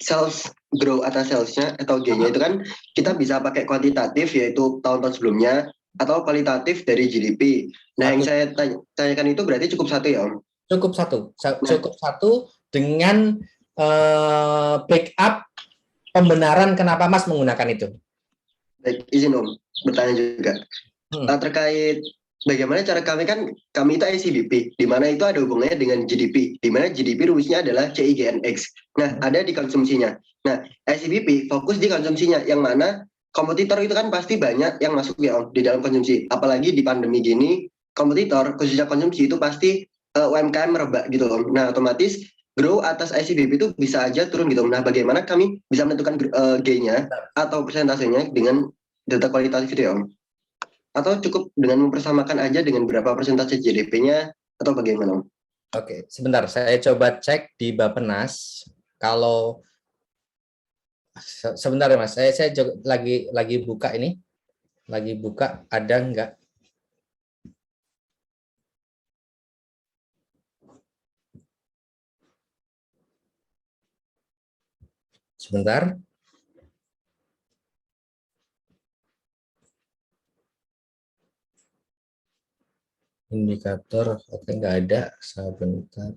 sales grow atas sales-nya atau G-nya itu kan kita bisa pakai kuantitatif yaitu tahun-tahun sebelumnya atau kualitatif dari GDP. Nah, yang saya tanyakan itu berarti cukup satu ya Om? Cukup satu. Cukup satu dengan backup pembenaran kenapa Mas menggunakan itu. Baik, izin Om bertanya juga. Terkait bagaimana cara kami itu ICBP, di mana itu ada hubungannya dengan GDP, di mana GDP rumusnya adalah CIGNX. Nah, ada di konsumsinya. Nah, ICBP fokus di konsumsinya, yang mana kompetitor itu kan pasti banyak yang masuk ya Om di dalam konsumsi. Apalagi di pandemi gini, kompetitor khususnya konsumsi itu pasti UMKM merebak gitu Om. Nah, otomatis grow atas ICBP itu bisa aja turun gitu Om. Nah, bagaimana kami bisa menentukan G-nya atau persentasenya dengan data kualitatif itu ya Om? Atau cukup dengan mempersamakan aja dengan berapa persentase GDP-nya atau bagaimana? Oke, sebentar saya coba cek di Bappenas. Kalau sebentar ya Mas, saya lagi buka ini, lagi buka ada enggak? Sebentar. Indikator, oke nggak ada, sebentar.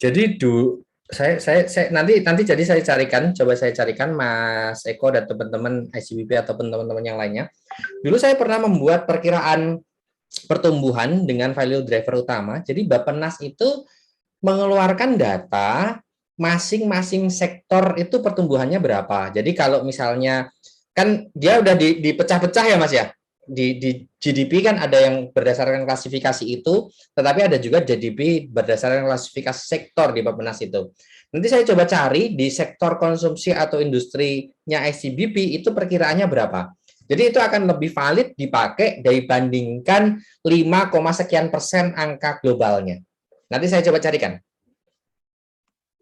Jadi saya nanti jadi saya carikan, coba saya carikan Mas Eko dan teman-teman ICBP atau teman-teman yang lainnya. Dulu saya pernah membuat perkiraan pertumbuhan dengan value driver utama. Jadi Bappenas itu mengeluarkan data masing-masing sektor itu pertumbuhannya berapa. Jadi kalau misalnya kan dia udah dipecah-pecah ya Mas ya. Di GDP kan ada yang berdasarkan klasifikasi itu, tetapi ada juga GDP berdasarkan klasifikasi sektor di Bappenas itu. Nanti saya coba cari di sektor konsumsi atau industrinya ICBP itu perkiraannya berapa. Jadi itu akan lebih valid dipakai dibandingkan 5, sekian persen angka globalnya. Nanti saya coba carikan.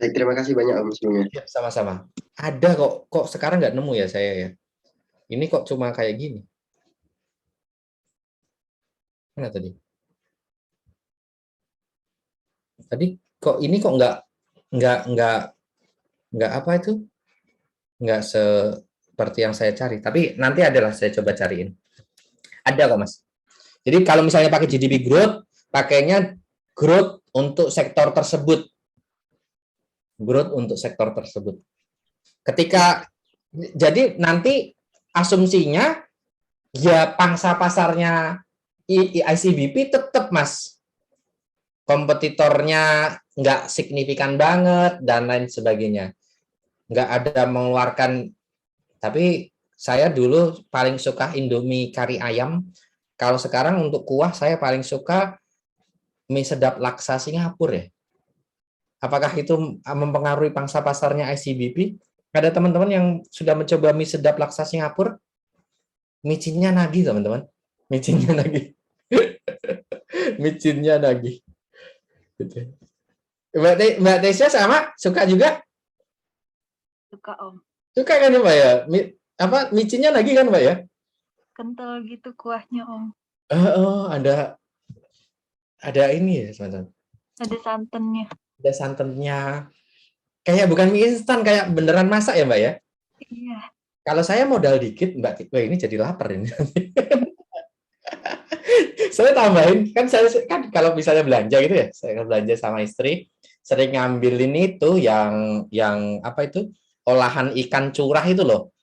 Baik, terima kasih banyak Om sebelumnya. Ya, sama-sama. Ada kok sekarang nggak nemu ya saya ya. Ini kok cuma kayak gini. Mana tadi? Tadi kok ini kok nggak apa itu? Nggak seperti yang saya cari. Tapi nanti adalah saya coba cariin. Ada kok Mas. Jadi kalau misalnya pakai GDP growth, pakainya growth untuk sektor tersebut. Growth untuk sektor tersebut. Jadi nanti asumsinya ya pangsa pasarnya ICBP tetap Mas. Kompetitornya nggak signifikan banget dan lain sebagainya. Nggak ada mengeluarkan, tapi saya dulu paling suka Indomie kari ayam. Kalau sekarang untuk kuah saya paling suka mie sedap laksa Singapura ya. Apakah itu mempengaruhi pangsa pasarnya ICBP? Ada teman-teman yang sudah mencoba mie sedap laksa Singapura? Micinnya nagih teman-teman. Micinnya nagih. Micinnya nagih. Gitu. Mbak Tesya sama? Suka juga? Suka Om. Suka kan ya Mbak ya? Micinnya nagih kan Mbak ya? Kental gitu kuahnya Om. Ada ini ya teman-teman. Ada santannya. Ada santannya. Kayak bukan mie instan, kayak beneran masak ya Mbak ya? Iya. Kalau saya modal dikit, Mbak, ini jadi lapar ini. Saya tambahin, saya kan kalau misalnya belanja gitu ya, saya belanja sama istri, sering ngambilin itu yang apa itu, olahan ikan curah itu loh.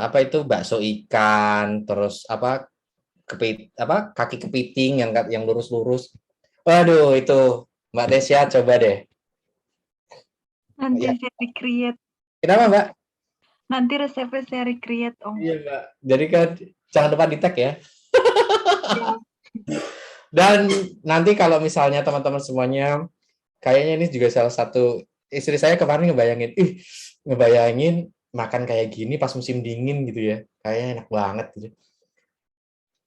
Apa itu bakso ikan, terus kaki kepiting yang lurus-lurus. Waduh, itu Mbak Tesya coba deh. Nanti Ya. saya recreate. Kenapa Mbak? Nanti resepnya saya recreate Om. Iya Mbak. Jadi kan jangan lupa di tag ya. Dan nanti kalau misalnya teman-teman semuanya, kayaknya ini juga salah satu, istri saya kemarin ngebayangin makan kayak gini pas musim dingin gitu ya, kayaknya enak banget gitu.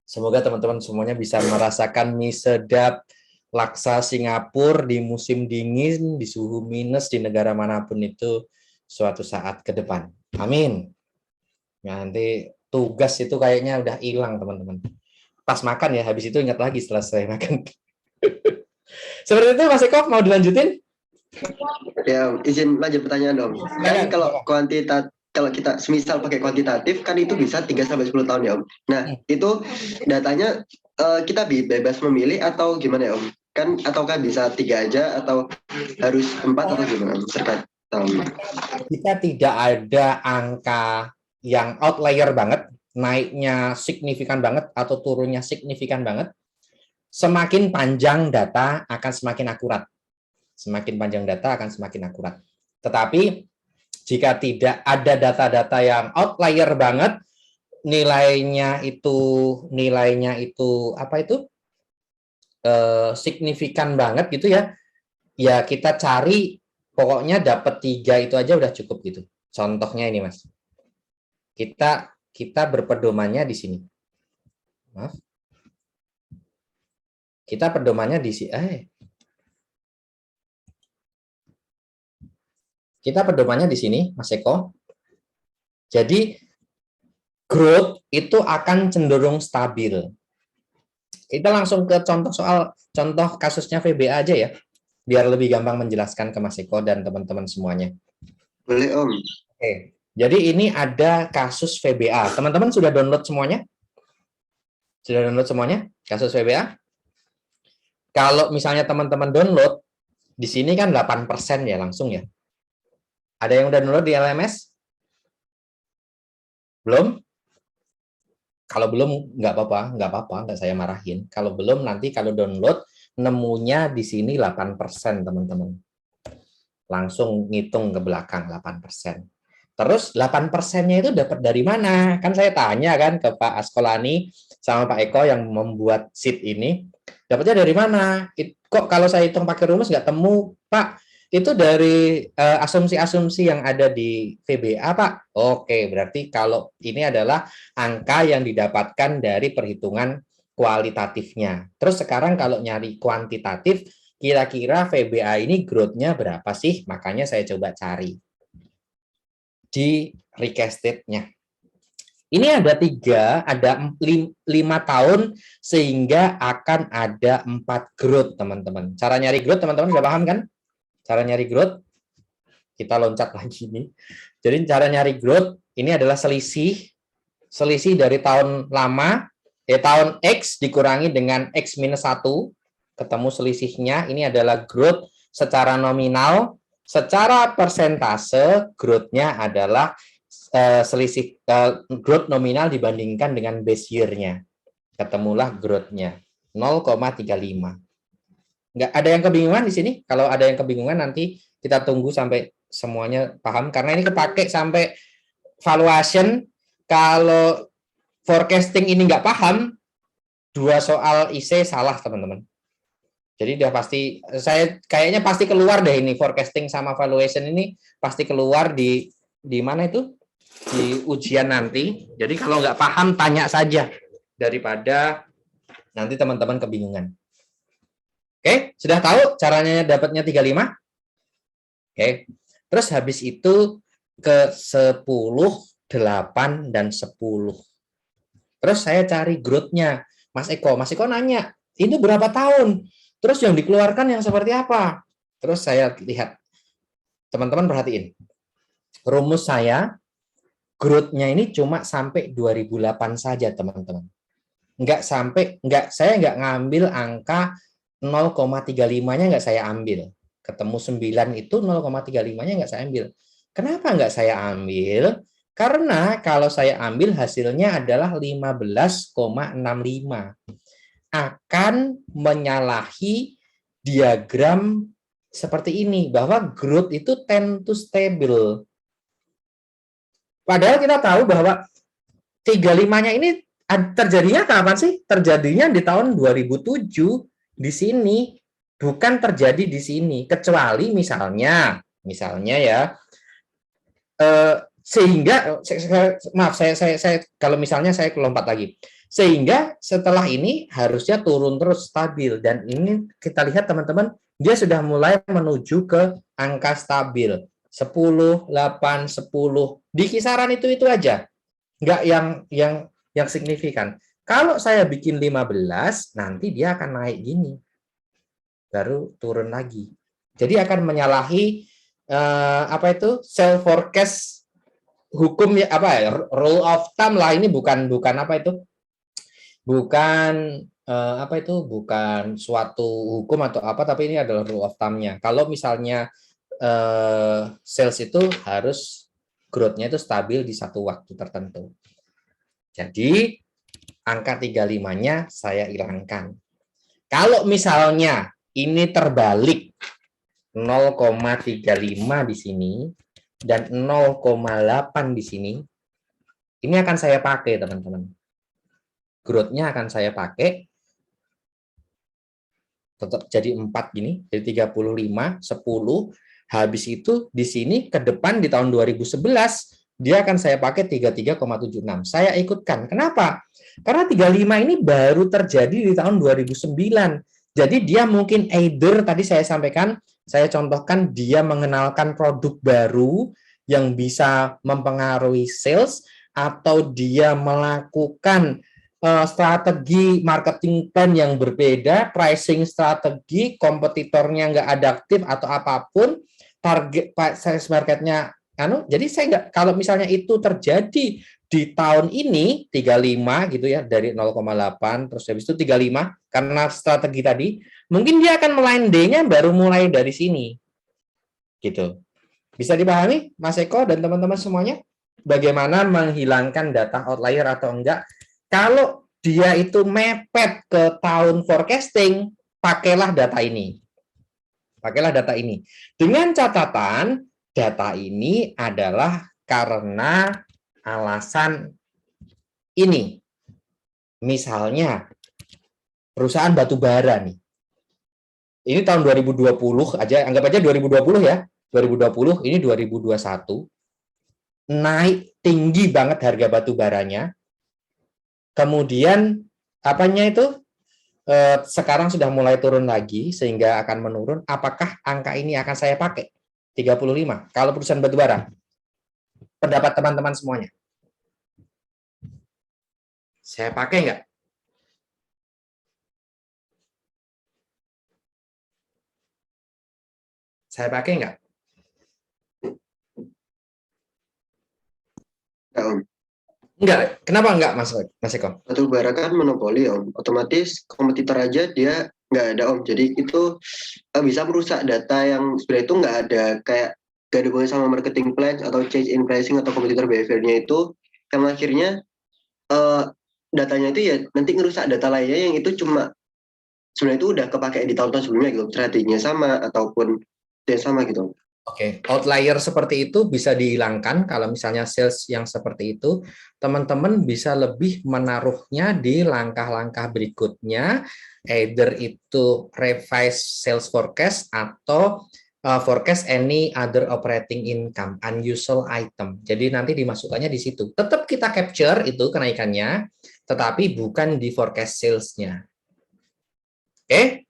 Semoga teman-teman semuanya bisa merasakan mie sedap laksa Singapura di musim dingin, di suhu minus, di negara manapun itu suatu saat ke depan. Amin. Nanti tugas itu kayaknya udah hilang teman-teman. Pas makan ya, habis itu ingat lagi setelah saya makan. Seperti itu Mas Eko, mau dilanjutin? Ya, izin lanjut pertanyaan dong. Kan kalau kalau kita semisal pakai kuantitatif kan itu bisa 3 sampai 10 tahun ya Om. Nah, itu datanya kita bebas memilih atau gimana ya Om? Kan ataukah bisa 3 aja atau harus 4 atau gimana Om? Terkait tahun. Jika tidak ada angka yang outlier banget, naiknya signifikan banget atau turunnya signifikan banget, semakin panjang data akan semakin akurat. Semakin panjang data akan semakin akurat. Tetapi jika tidak ada data-data yang outlier banget, nilainya itu apa itu signifikan banget gitu ya, ya kita cari pokoknya dapat 3 itu aja udah cukup gitu. Contohnya ini Mas, kita berpedomannya di sini. Maaf. Kita pedomannya di sini. Kita pedomannya di sini, Mas Eko. Jadi growth itu akan cenderung stabil. Kita langsung ke contoh kasusnya VBA aja ya, biar lebih gampang menjelaskan ke Mas Eko dan teman-teman semuanya. Boleh Om. Oke. Jadi ini ada kasus VBA. Teman-teman sudah download semuanya? Sudah download semuanya kasus VBA? Kalau misalnya teman-teman download, di sini kan 8% ya langsung ya. Ada yang udah download di LMS? Belum? Kalau belum, nggak apa-apa, nggak saya marahin. Kalau belum, nanti kalau download, nemunya di sini 8%, teman-teman. Langsung ngitung ke belakang 8%. Terus 8%-nya itu dapat dari mana? Kan saya tanya kan ke Pak Askolani sama Pak Eko yang membuat sheet ini, dapatnya dari mana? Kok kalau saya hitung pakai rumus nggak temu, Pak? Itu dari asumsi-asumsi yang ada di VBA, Pak. Oke, berarti kalau ini adalah angka yang didapatkan dari perhitungan kualitatifnya. Terus sekarang kalau nyari kuantitatif, kira-kira VBA ini growth-nya berapa sih? Makanya saya coba cari di recasted-nya. Ini ada 5 tahun sehingga akan ada 4 growth, teman-teman. Cara nyari growth, teman-teman udah paham kan? Cara nyari growth, kita loncat lagi nih. Jadi cara nyari growth, ini adalah selisih dari tahun lama, tahun X dikurangi dengan X minus 1, ketemu selisihnya, ini adalah growth secara nominal. Secara persentase, growth-nya adalah selisih growth nominal dibandingkan dengan base year-nya. Ketemulah growth-nya 0,35. Nggak ada yang kebingungan di sini? Kalau ada yang kebingungan nanti kita tunggu sampai semuanya paham. Karena ini kepake sampai valuation. Kalau forecasting ini nggak paham, 2 soal IC salah, teman-teman. Jadi udah pasti, saya kayaknya pasti keluar deh ini, forecasting sama valuation ini pasti keluar di mana itu? Di ujian nanti. Jadi kalau nggak paham, tanya saja. Daripada nanti teman-teman kebingungan. Oke, sudah tahu caranya dapatnya 35? Oke, terus habis itu ke 10, 8, dan 10. Terus saya cari growth-nya. Mas Eko nanya, ini berapa tahun? Terus yang dikeluarkan yang seperti apa? Terus saya lihat, teman-teman perhatiin, rumus saya, growth-nya ini cuma sampai 2008 saja, teman-teman. Saya nggak ngambil angka 0,35-nya nggak saya ambil. Ketemu 9 itu 0,35-nya nggak saya ambil. Kenapa nggak saya ambil? Karena kalau saya ambil hasilnya adalah 15,65. Akan menyalahi diagram seperti ini, bahwa growth itu tend to stable. Padahal kita tahu bahwa 35-nya ini Terjadinya kapan sih? Terjadinya di tahun 2007 di sini, bukan terjadi di sini. Kecuali misalnya ya, sehingga maaf saya kalau misalnya saya lompat lagi. Sehingga setelah ini harusnya turun terus stabil, dan ini kita lihat teman-teman, dia sudah mulai menuju ke angka stabil 10, 8, 10 di kisaran itu aja, nggak yang signifikan. Kalau saya bikin 15, nanti dia akan naik gini, baru turun lagi. Jadi akan menyalahi apa itu self forecast hukum ya, apa ya, rule of thumb lah. Ini bukan apa itu, bukan apa itu, bukan suatu hukum atau apa, tapi ini adalah rule of thumb-nya. Kalau misalnya sales itu harus growth-nya itu stabil di satu waktu tertentu. Jadi angka 35-nya saya hilangkan. Kalau misalnya ini terbalik 0,35 di sini dan 0,8 di sini, ini akan saya pakai teman-teman. Growth-nya akan saya pakai tetap jadi 4 gini, jadi 35, 10. Habis itu di sini ke depan di tahun 2011 dia akan saya pakai 33,76. Saya ikutkan. Kenapa? Karena 35 ini baru terjadi di tahun 2009. Jadi dia mungkin either tadi saya sampaikan, saya contohkan dia mengenalkan produk baru yang bisa mempengaruhi sales, atau dia melakukan strategi marketing plan yang berbeda, pricing strategi, kompetitornya nggak adaptif atau apapun, target sales marketnya jadi saya nggak, kalau misalnya itu terjadi di tahun ini 35 gitu ya, dari 0,8 terus habis itu 35 karena strategi tadi, mungkin dia akan melandainya baru mulai dari sini. Gitu. Bisa dipahami Mas Eko dan teman-teman semuanya bagaimana menghilangkan data outlier atau enggak? Kalau dia itu mepet ke tahun forecasting, pakailah data ini. Pakailah data ini. Dengan catatan, data ini adalah karena alasan ini. Misalnya, perusahaan batu bara nih. Ini tahun 2020 aja, anggap aja 2020 ya. 2020, ini 2021. Naik tinggi banget harga batu baranya. Kemudian apanya itu sekarang sudah mulai turun lagi sehingga akan menurun. Apakah angka ini akan saya pakai 35 kalau perusahaan batu bara? Pendapat teman-teman semuanya, saya pakai nggak? Saya pakai nggak? Nah, Om. Enggak. Kenapa enggak, Mas Eko? Batu bara kan monopoli, Om. Otomatis kompetitor aja dia nggak ada, Om. Jadi itu bisa merusak data yang sebenarnya itu nggak ada, kayak nggak ada hubungannya sama marketing plan atau change in pricing atau kompetitor behavior-nya itu, yang akhirnya datanya itu ya nanti ngerusak data lainnya yang itu cuma sebenarnya itu udah kepake di tahun-tahun sebelumnya gitu, strateginya sama ataupun yang sama gitu. Oke, outlier seperti itu bisa dihilangkan. Kalau misalnya sales yang seperti itu, teman-teman bisa lebih menaruhnya di langkah-langkah berikutnya, either itu revise sales forecast atau forecast any other operating income, unusual item. Jadi nanti dimasukkannya di situ. Tetap kita capture itu kenaikannya, tetapi bukan di forecast sales-nya. Oke?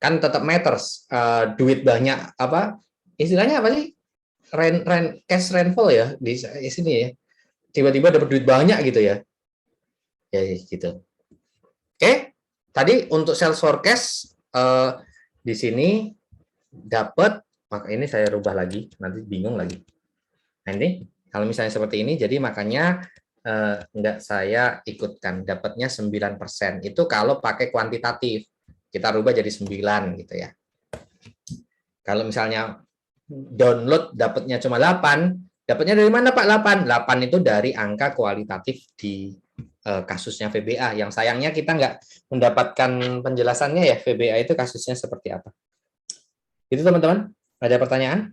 Kan tetap matters. Duit banyak apa? Istilahnya apa sih? Cash rainfall ya di sini ya. Tiba-tiba dapat duit banyak gitu ya. Ya gitu. Oke. Tadi untuk sales forecast di sini dapat, maka ini saya rubah lagi, nanti bingung lagi. Nah ini kalau misalnya seperti ini, jadi makanya enggak saya ikutkan, dapatnya 9%. Itu kalau pakai kuantitatif. Kita rubah jadi 9 gitu ya. Kalau misalnya download dapatnya cuma 8, dapatnya dari mana Pak 8? 8 itu dari angka kualitatif di kasusnya VBA. Yang sayangnya kita nggak mendapatkan penjelasannya ya, VBA itu kasusnya seperti apa. Itu teman-teman, ada pertanyaan?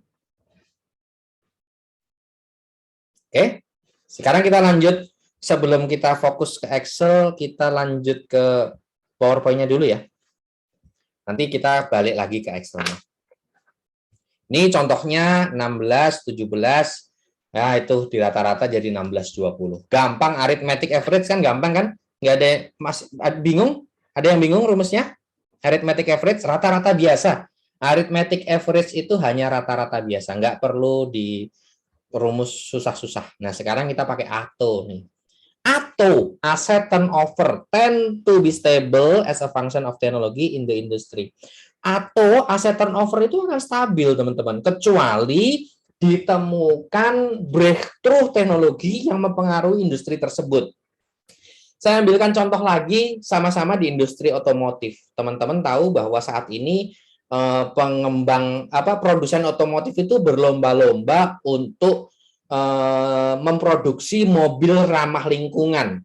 Oke, sekarang kita lanjut sebelum kita fokus ke Excel, kita lanjut ke PowerPoint-nya dulu ya. Nanti kita balik lagi ke Excel-nya. Ini contohnya 16, 17, ya itu di rata-rata jadi 16, 20. Gampang, arithmetic average kan gampang kan? Nggak ada, bingung? Ada yang bingung rumusnya? Arithmetic average rata-rata biasa. Arithmetic average itu hanya rata-rata biasa, nggak perlu di rumus susah-susah. Nah, sekarang kita pakai ATO nih. ATO, asset turnover, tend to be stable as a function of technology in the industry. Atau asset turnover itu akan stabil, teman-teman, kecuali ditemukan breakthrough teknologi yang mempengaruhi industri tersebut. Saya ambilkan contoh lagi sama-sama di industri otomotif. Teman-teman tahu bahwa saat ini produsen otomotif itu berlomba-lomba untuk memproduksi mobil ramah lingkungan.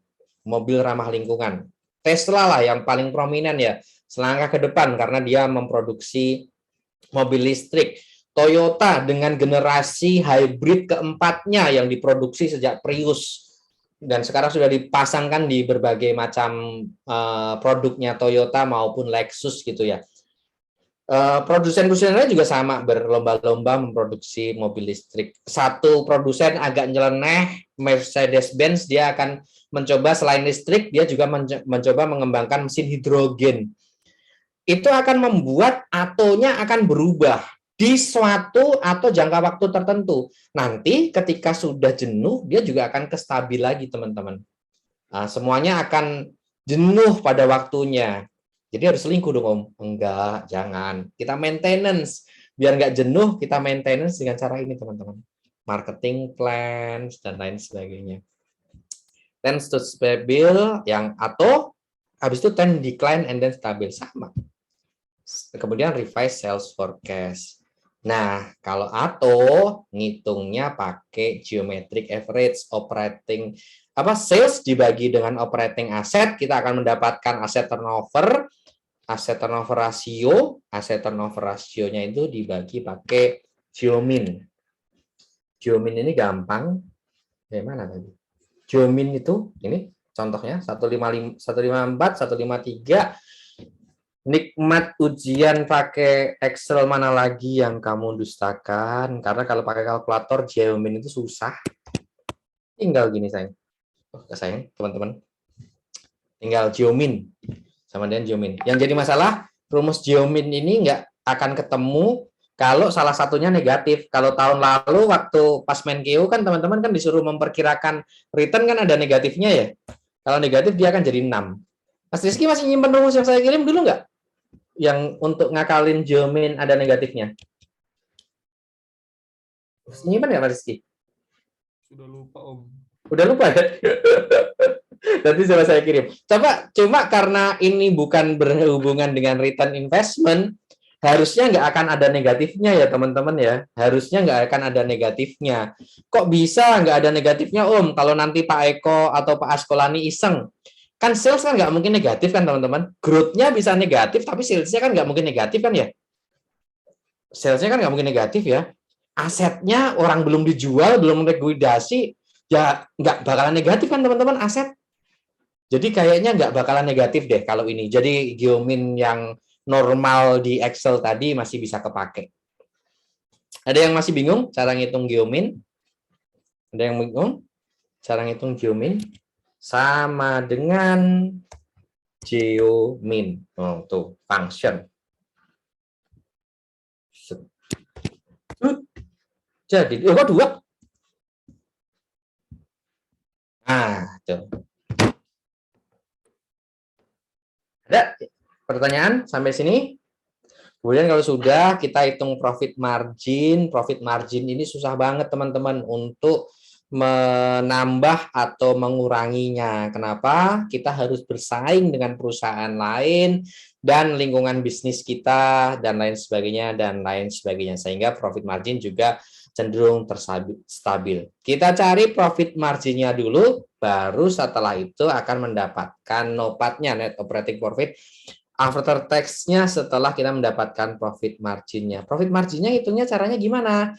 Mobil ramah lingkungan. Tesla lah yang paling prominent ya, selangkah ke depan karena dia memproduksi mobil listrik. Toyota dengan generasi hybrid keempatnya yang diproduksi sejak Prius dan sekarang sudah dipasangkan di berbagai macam produknya Toyota maupun Lexus gitu ya. Produsen-produsen lain juga sama, berlomba-lomba memproduksi mobil listrik. Satu produsen agak nyeleneh, Mercedes-Benz, dia akan mencoba selain listrik, dia juga mencoba mengembangkan mesin hidrogen. Itu akan membuat atonya akan berubah di suatu atau jangka waktu tertentu. Nanti ketika sudah jenuh, dia juga akan kestabil lagi, teman-teman. Nah, semuanya akan jenuh pada waktunya. Jadi harus selingkuh dong, Om. Enggak, jangan. Kita maintenance. Biar nggak jenuh, kita maintenance dengan cara ini, teman-teman. Marketing plans, dan lain sebagainya. Tends to stable, yang atau habis itu tend decline and then stabil. Sama. Kemudian revise sales forecast. Nah, kalau atau ngitungnya pakai geometric average operating sales dibagi dengan operating asset, kita akan mendapatkan asset turnover ratio. Asset turnover rasionya itu dibagi pakai geomin. Geomin ini gampang. Mana tadi? Geomin itu ini contohnya 154, 153. Nikmat ujian pakai Excel mana lagi yang kamu dustakan? Karena kalau pakai kalkulator geomin itu susah. Tinggal gini sayang. Sayang, teman-teman. Tinggal geomin sama dengan geomin. Yang jadi masalah, rumus geomin ini nggak akan ketemu kalau salah satunya negatif. Kalau tahun lalu waktu pas Menkeu kan teman-teman kan disuruh memperkirakan return kan ada negatifnya ya. Kalau negatif dia akan jadi 6. Mas Rizky masih nyimpen rumus yang saya kirim dulu nggak? Yang untuk ngakalin geomin ada negatifnya. Nyimpen nggak Mas Rizky? Sudah lupa, Om. Udah lupa ya? Nanti saya kirim. Cuma karena ini bukan berhubungan dengan return investment, harusnya nggak akan ada negatifnya ya teman-teman ya. Harusnya nggak akan ada negatifnya. Kok bisa nggak ada negatifnya Om? Kalau nanti Pak Eko atau Pak Askolani iseng, kan sales kan nggak mungkin negatif kan teman-teman. Growth-nya bisa negatif, tapi sales-nya kan nggak mungkin negatif kan ya. Sales-nya kan nggak mungkin negatif ya. Asetnya orang belum dijual, belum likuidasi, ya nggak bakalan negatif kan teman-teman aset. Jadi kayaknya nggak bakalan negatif deh kalau ini. Jadi geomin yang normal di Excel tadi masih bisa kepake. Ada yang masih bingung cara ngitung geomin? Ada yang bingung cara ngitung geomin? Sama dengan geomin. Oh, tuh, function. Jadi, kok 2? Nah, tuh. Ada pertanyaan sampai sini? Kemudian kalau sudah kita hitung profit margin. Profit margin ini susah banget teman-teman untuk menambah atau menguranginya. Kenapa? Kita harus bersaing dengan perusahaan lain dan lingkungan bisnis kita dan lain sebagainya. Sehingga profit margin juga cenderung stabil. Kita cari profit marginnya dulu, baru setelah itu akan mendapatkan NOPAT-nya, net operating profit after tax-nya setelah kita mendapatkan profit marginnya. Profit marginnya hitungnya caranya gimana?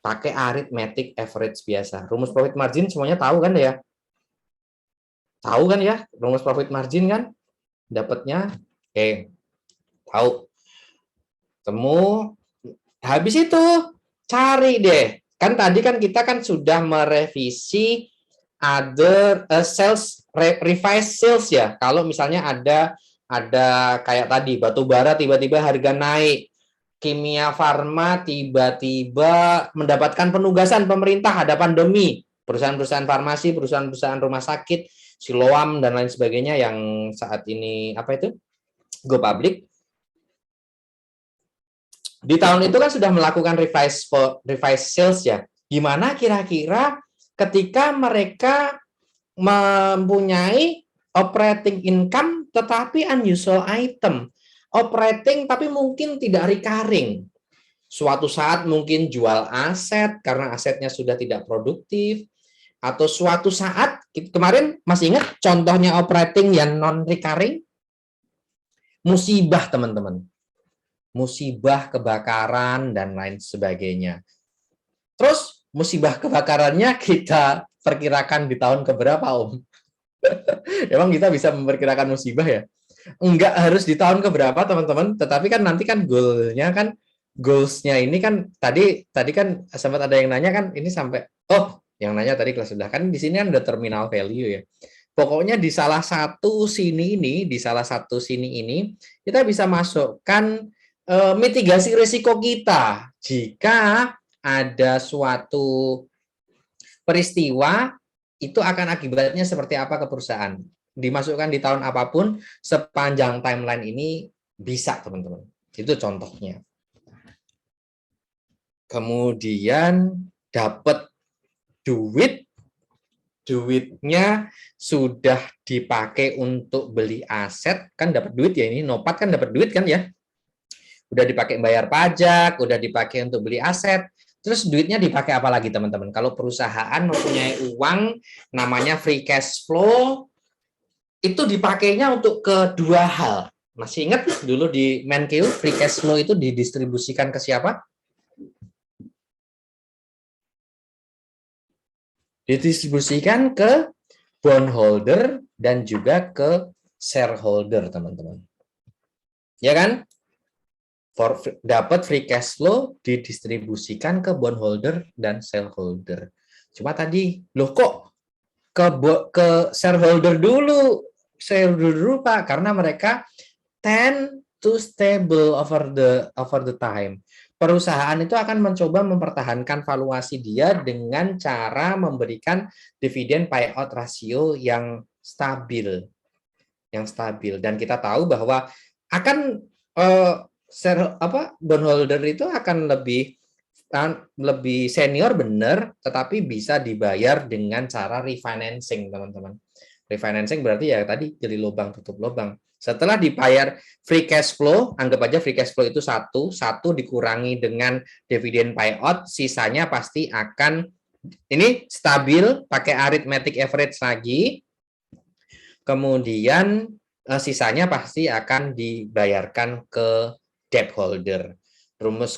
Pakai arithmetic average biasa. Rumus profit margin semuanya tahu kan ya? Tahu kan ya rumus profit margin kan? Dapatnya oke. Tahu. Temu. Habis itu cari deh. Kan tadi kan kita kan sudah merevisi other sales revised sales ya. Kalau misalnya ada kayak tadi batu bara tiba-tiba harga naik, kimia farma tiba-tiba mendapatkan penugasan pemerintah, ada pandemi, perusahaan-perusahaan farmasi, perusahaan-perusahaan rumah sakit, Siloam dan lain sebagainya yang saat ini apa itu go public. Di tahun itu kan sudah melakukan revised sales ya. Gimana kira-kira ketika mereka mempunyai operating income tetapi unusual item. Operating tapi mungkin tidak recurring. Suatu saat mungkin jual aset karena asetnya sudah tidak produktif. Atau suatu saat, kemarin masih ingat contohnya operating yang non-recurring? Musibah teman-teman. Musibah, kebakaran, dan lain sebagainya. Terus musibah kebakarannya kita perkirakan di tahun keberapa, Om? Emang kita bisa memperkirakan musibah ya? Enggak harus di tahun keberapa, teman-teman. Tetapi kan nanti kan goals-nya ini kan tadi kan sempat ada yang nanya kan ini sampai yang nanya tadi kelas sudah kan di sini kan ada terminal value ya. Pokoknya di salah satu sini ini kita bisa masukkan mitigasi risiko kita jika ada suatu peristiwa itu akan akibatnya seperti apa ke perusahaan. Dimasukkan di tahun apapun sepanjang timeline ini bisa, teman-teman. Itu contohnya. Kemudian dapat duitnya sudah dipakai untuk beli aset, kan dapat duit ya, ini nopat kan dapat duit kan ya. Udah dipakai bayar pajak, udah dipakai untuk beli aset, terus duitnya dipakai apa lagi teman-teman? Kalau perusahaan mempunyai uang namanya free cash flow, itu dipakainya untuk kedua hal. Masih ingat dulu di Menkeu free cash flow itu didistribusikan ke siapa? Didistribusikan ke bondholder dan juga ke shareholder, teman-teman. Ya kan? Dapat free cash flow didistribusikan ke bondholder dan shareholder. Cuma tadi, loh kok ke shareholder dulu Pak, karena mereka tend to stable over the time. Perusahaan itu akan mencoba mempertahankan valuasi dia dengan cara memberikan dividen payout ratio yang stabil. Dan kita tahu bahwa akan bondholder itu akan lebih senior benar, tetapi bisa dibayar dengan cara refinancing, teman-teman. Refinancing berarti ya tadi gali lubang tutup lubang. Setelah dibayar free cash flow, anggap aja free cash flow itu satu dikurangi dengan dividen payout, sisanya pasti akan ini stabil pakai arithmetic average lagi. Kemudian sisanya pasti akan dibayarkan ke debt holder. Rumus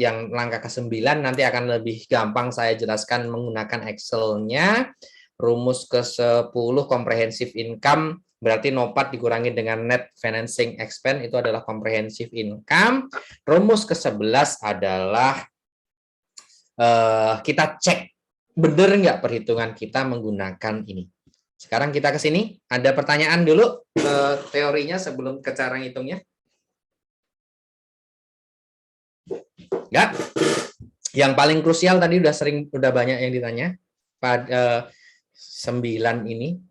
yang langkah ke-9 nanti akan lebih gampang saya jelaskan menggunakan Excel-nya. Rumus ke-10 comprehensive income berarti nopat dikurangi dengan net financing expense itu adalah comprehensive income. Rumus ke-11 adalah kita cek benar nggak perhitungan kita menggunakan ini. Sekarang kita ke sini. Ada pertanyaan dulu teorinya sebelum ke cara ngitungnya? Enggak. Yang paling krusial tadi udah banyak yang ditanya. Pada 9 ini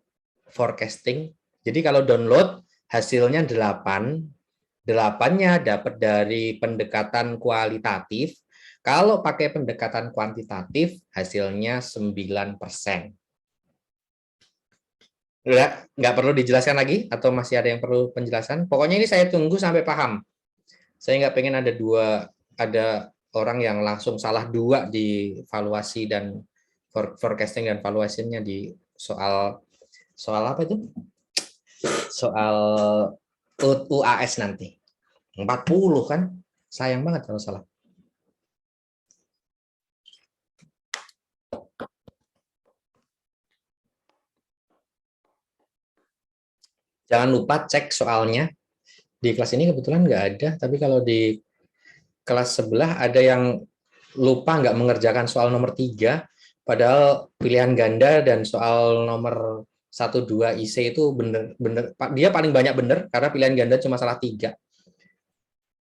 forecasting. Jadi kalau download hasilnya 8. 8-nya dapat dari pendekatan kualitatif. Kalau pakai pendekatan kuantitatif hasilnya 9%. Nggak perlu dijelaskan lagi atau masih ada yang perlu penjelasan? Pokoknya ini saya tunggu sampai paham. Saya nggak pengen ada orang yang langsung salah 2 di valuasi dan forecasting dan valuasinya di soal apa itu? Soal UAS nanti. 40 kan? Sayang banget kalau salah. Jangan lupa cek soalnya. Di kelas ini kebetulan nggak ada, tapi kalau di kelas sebelah ada yang lupa nggak mengerjakan soal nomor 3, padahal pilihan ganda dan soal nomor 1, 2 IC itu bener, dia paling banyak bener, karena pilihan ganda cuma salah 3.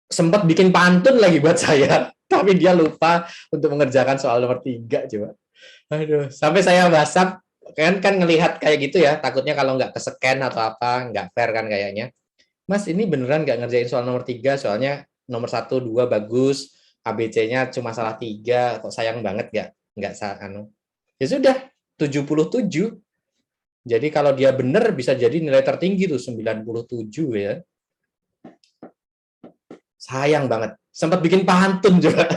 Sempat bikin pantun lagi buat saya, tapi dia lupa untuk mengerjakan soal nomor 3, coba. Aduh, sampai saya WhatsApp, kan ngelihat kayak gitu ya, takutnya kalau nggak ke-scan atau apa, nggak fair kan kayaknya. Mas, ini beneran nggak ngerjain soal nomor 3, soalnya nomor 1, 2 bagus, ABC-nya cuma salah 3, kok sayang banget nggak anu. Ya sudah, 77. Jadi kalau dia bener bisa jadi nilai tertinggi tuh 97 ya. Sayang banget. Sempat bikin pantun juga.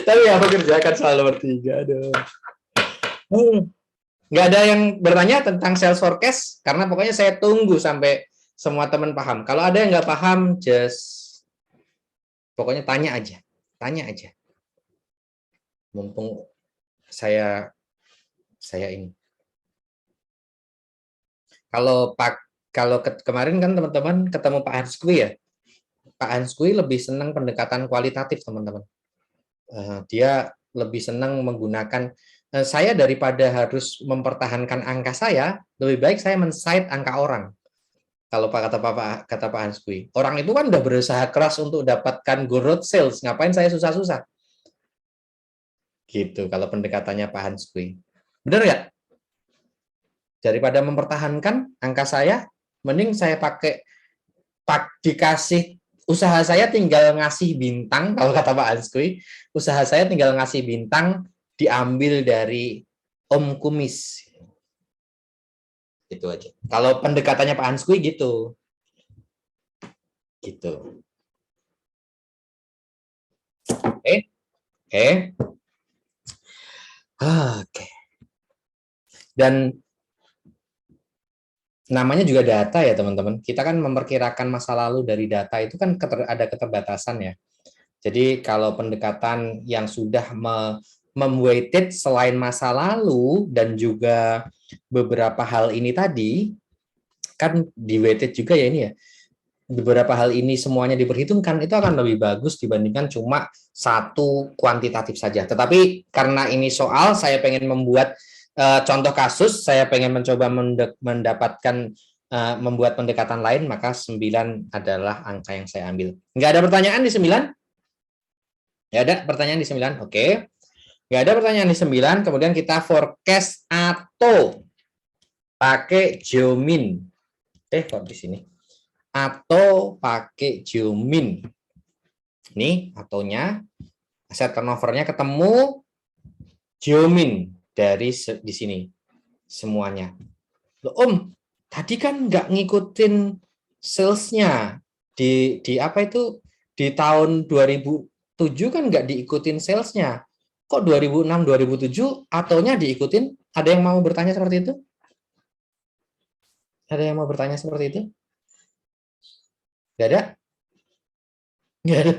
Tapi ya aku kerjakan soal nomor 3. Aduh. Nggak ada yang bertanya tentang sales forecast, karena pokoknya saya tunggu sampai semua teman paham. Kalau ada yang nggak paham, just pokoknya tanya aja. Mumpung saya ini. Kalau kemarin kan teman-teman ketemu Pak Hanskui ya. Pak Hanskui lebih senang pendekatan kualitatif, teman-teman. Dia lebih senang menggunakan saya daripada harus mempertahankan angka saya, lebih baik saya men-cite angka orang. Kalau kata Pak Hanskui, orang itu kan udah berusaha keras untuk dapatkan growth sales, ngapain saya susah-susah? Gitu kalau pendekatannya Pak Hanskui. Benar nggak? Daripada mempertahankan angka saya, mending saya dikasih usaha saya tinggal ngasih bintang, kalau kata Pak Hanskui, usaha saya tinggal ngasih bintang diambil dari Om Kumis. Gitu aja. Kalau pendekatannya Pak Hanskui gitu. Oke. Dan namanya juga data ya teman-teman. Kita kan memperkirakan masa lalu dari data itu kan ada keterbatasan ya. Jadi kalau pendekatan yang sudah memweighted selain masa lalu dan juga beberapa hal ini tadi, kan di-weighted juga ya ini ya. Beberapa hal ini semuanya diperhitungkan, itu akan lebih bagus dibandingkan cuma satu kuantitatif saja. Tetapi karena ini soal, saya pengen membuat contoh kasus, saya pengen mencoba mendapatkan membuat pendekatan lain, maka 9 adalah angka yang saya ambil. Nggak ada pertanyaan di 9? Nggak ada pertanyaan di 9? Oke. Nggak ada pertanyaan di 9, kemudian kita forecast atau pakai geomin. Kok di sini? Atau pakai geomin. Ini atonya, aset turnovernya ketemu geomin dari di sini semuanya. Loh, Om, tadi kan nggak ngikutin salesnya di apa itu di tahun 2007 kan nggak diikutin salesnya. Kok 2006 2007 atonya diikutin? Ada yang mau bertanya seperti itu? Ada yang mau bertanya seperti itu? Nggak ada? Nggak ada.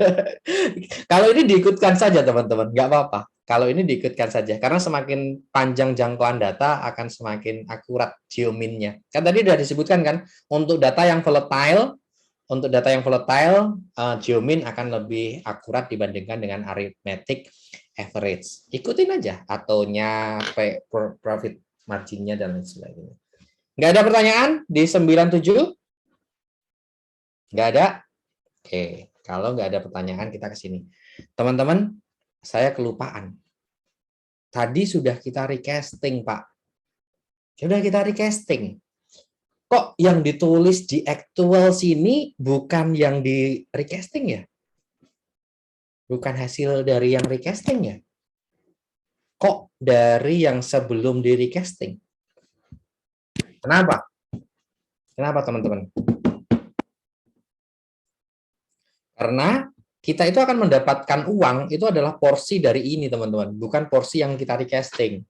Kalau ini diikutkan saja teman-teman, nggak apa-apa. Kalau ini diikutkan saja, karena semakin panjang jangkauan data akan semakin akurat geominnya. Kan tadi sudah disebutkan kan, untuk data yang volatile, geomin akan lebih akurat dibandingkan dengan arithmetic average. Ikutin aja atonya, profit marginnya dan lain sebagainya. Nggak ada pertanyaan di 97? Nggak ada? Oke, kalau nggak ada pertanyaan kita ke sini. Teman-teman, saya kelupaan. Tadi sudah kita recasting, Pak. Sudah kita recasting. Kok yang ditulis di actual sini bukan yang di recasting ya? Bukan hasil dari yang recasting ya? Kok dari yang sebelum di recasting? Kenapa? Kenapa, teman-teman? Karena kita itu akan mendapatkan uang, itu adalah porsi dari ini, teman-teman. Bukan porsi yang kita recasting.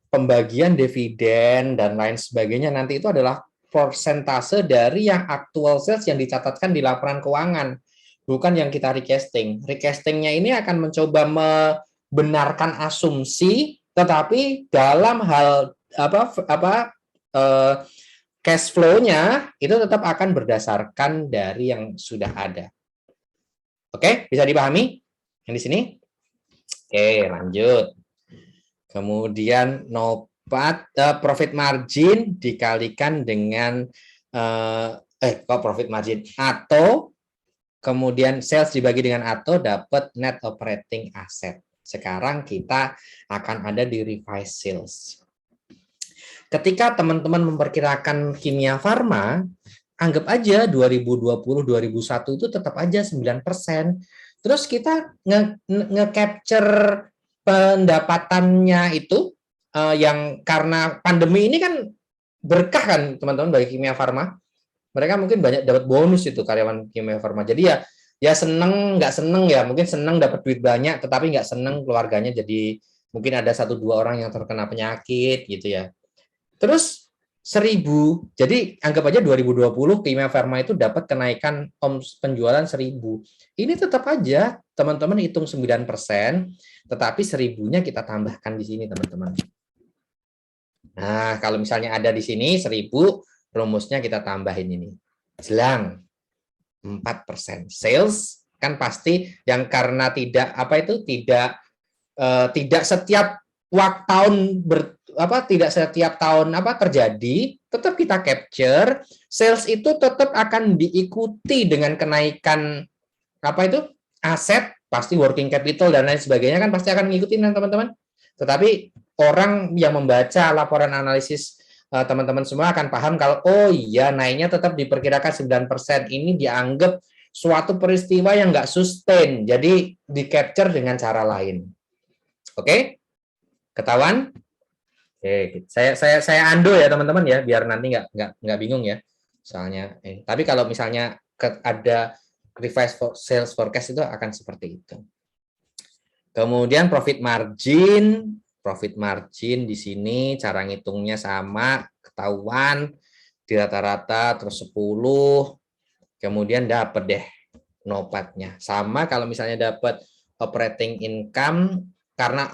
Pembagian dividen dan lain sebagainya nanti itu adalah persentase dari yang actual sales yang dicatatkan di laporan keuangan. Bukan yang kita recasting. Recastingnya ini akan mencoba membenarkan asumsi, tetapi dalam hal cash flow-nya itu tetap akan berdasarkan dari yang sudah ada. Oke, bisa dipahami yang di sini? Oke, lanjut. Kemudian profit margin dikalikan dengan profit margin atau kemudian sales dibagi dengan atau dapat net operating asset. Sekarang kita akan ada di revised sales. Ketika teman-teman memperkirakan Kimia Farma, anggap aja 2020-2021 itu tetap aja 9%. Terus kita nge-capture pendapatannya itu yang karena pandemi ini kan berkah kan teman-teman bagi Kimia Farma. Mereka mungkin banyak dapat bonus itu karyawan Kimia Farma. Jadi ya seneng nggak seneng ya, mungkin seneng dapat duit banyak, tetapi nggak seneng keluarganya jadi mungkin ada 1-2 orang yang terkena penyakit gitu ya. Terus 1.000, jadi anggap aja 2020 Kimia Farma itu dapat kenaikan penjualan 1.000. Ini tetap aja teman-teman hitung 9%, tetapi 1.000-nya kita tambahkan di sini teman-teman. Nah, kalau misalnya ada di sini 1.000, rumusnya kita tambahin ini. Jelang 4%. Sales kan pasti yang karena tidak setiap tahun terjadi, tetap kita capture. Sales itu tetap akan diikuti dengan kenaikan aset, pasti working capital dan lain sebagainya kan pasti akan mengikuti teman-teman. Tetapi orang yang membaca laporan analisis teman-teman semua akan paham kalau oh iya naiknya tetap diperkirakan 9%, ini dianggap suatu peristiwa yang nggak sustain, jadi di capture dengan cara lain. Oke? Ketahuan? Oke, saya ando ya teman-teman ya, biar nanti nggak bingung ya. Soalnya tapi kalau misalnya ada revised sales forecast itu akan seperti itu. Kemudian profit margin di sini cara ngitungnya sama, ketahuan di rata-rata terus 10, kemudian dapat deh nopatnya. Sama kalau misalnya dapat operating income, karena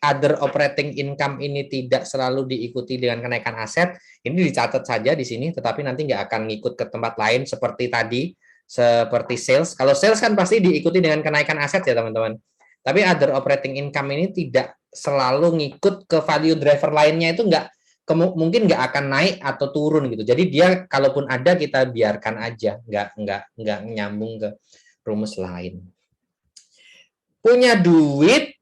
other operating income ini tidak selalu diikuti dengan kenaikan aset, ini dicatat saja di sini, tetapi nanti nggak akan ngikut ke tempat lain seperti tadi, seperti sales. Kalau sales kan pasti diikuti dengan kenaikan aset ya teman-teman. Tapi other operating income ini tidak selalu ngikut ke value driver lainnya, itu mungkin nggak akan naik atau turun gitu. Jadi dia kalaupun ada kita biarkan aja, nggak nyambung ke rumus lain. Punya duit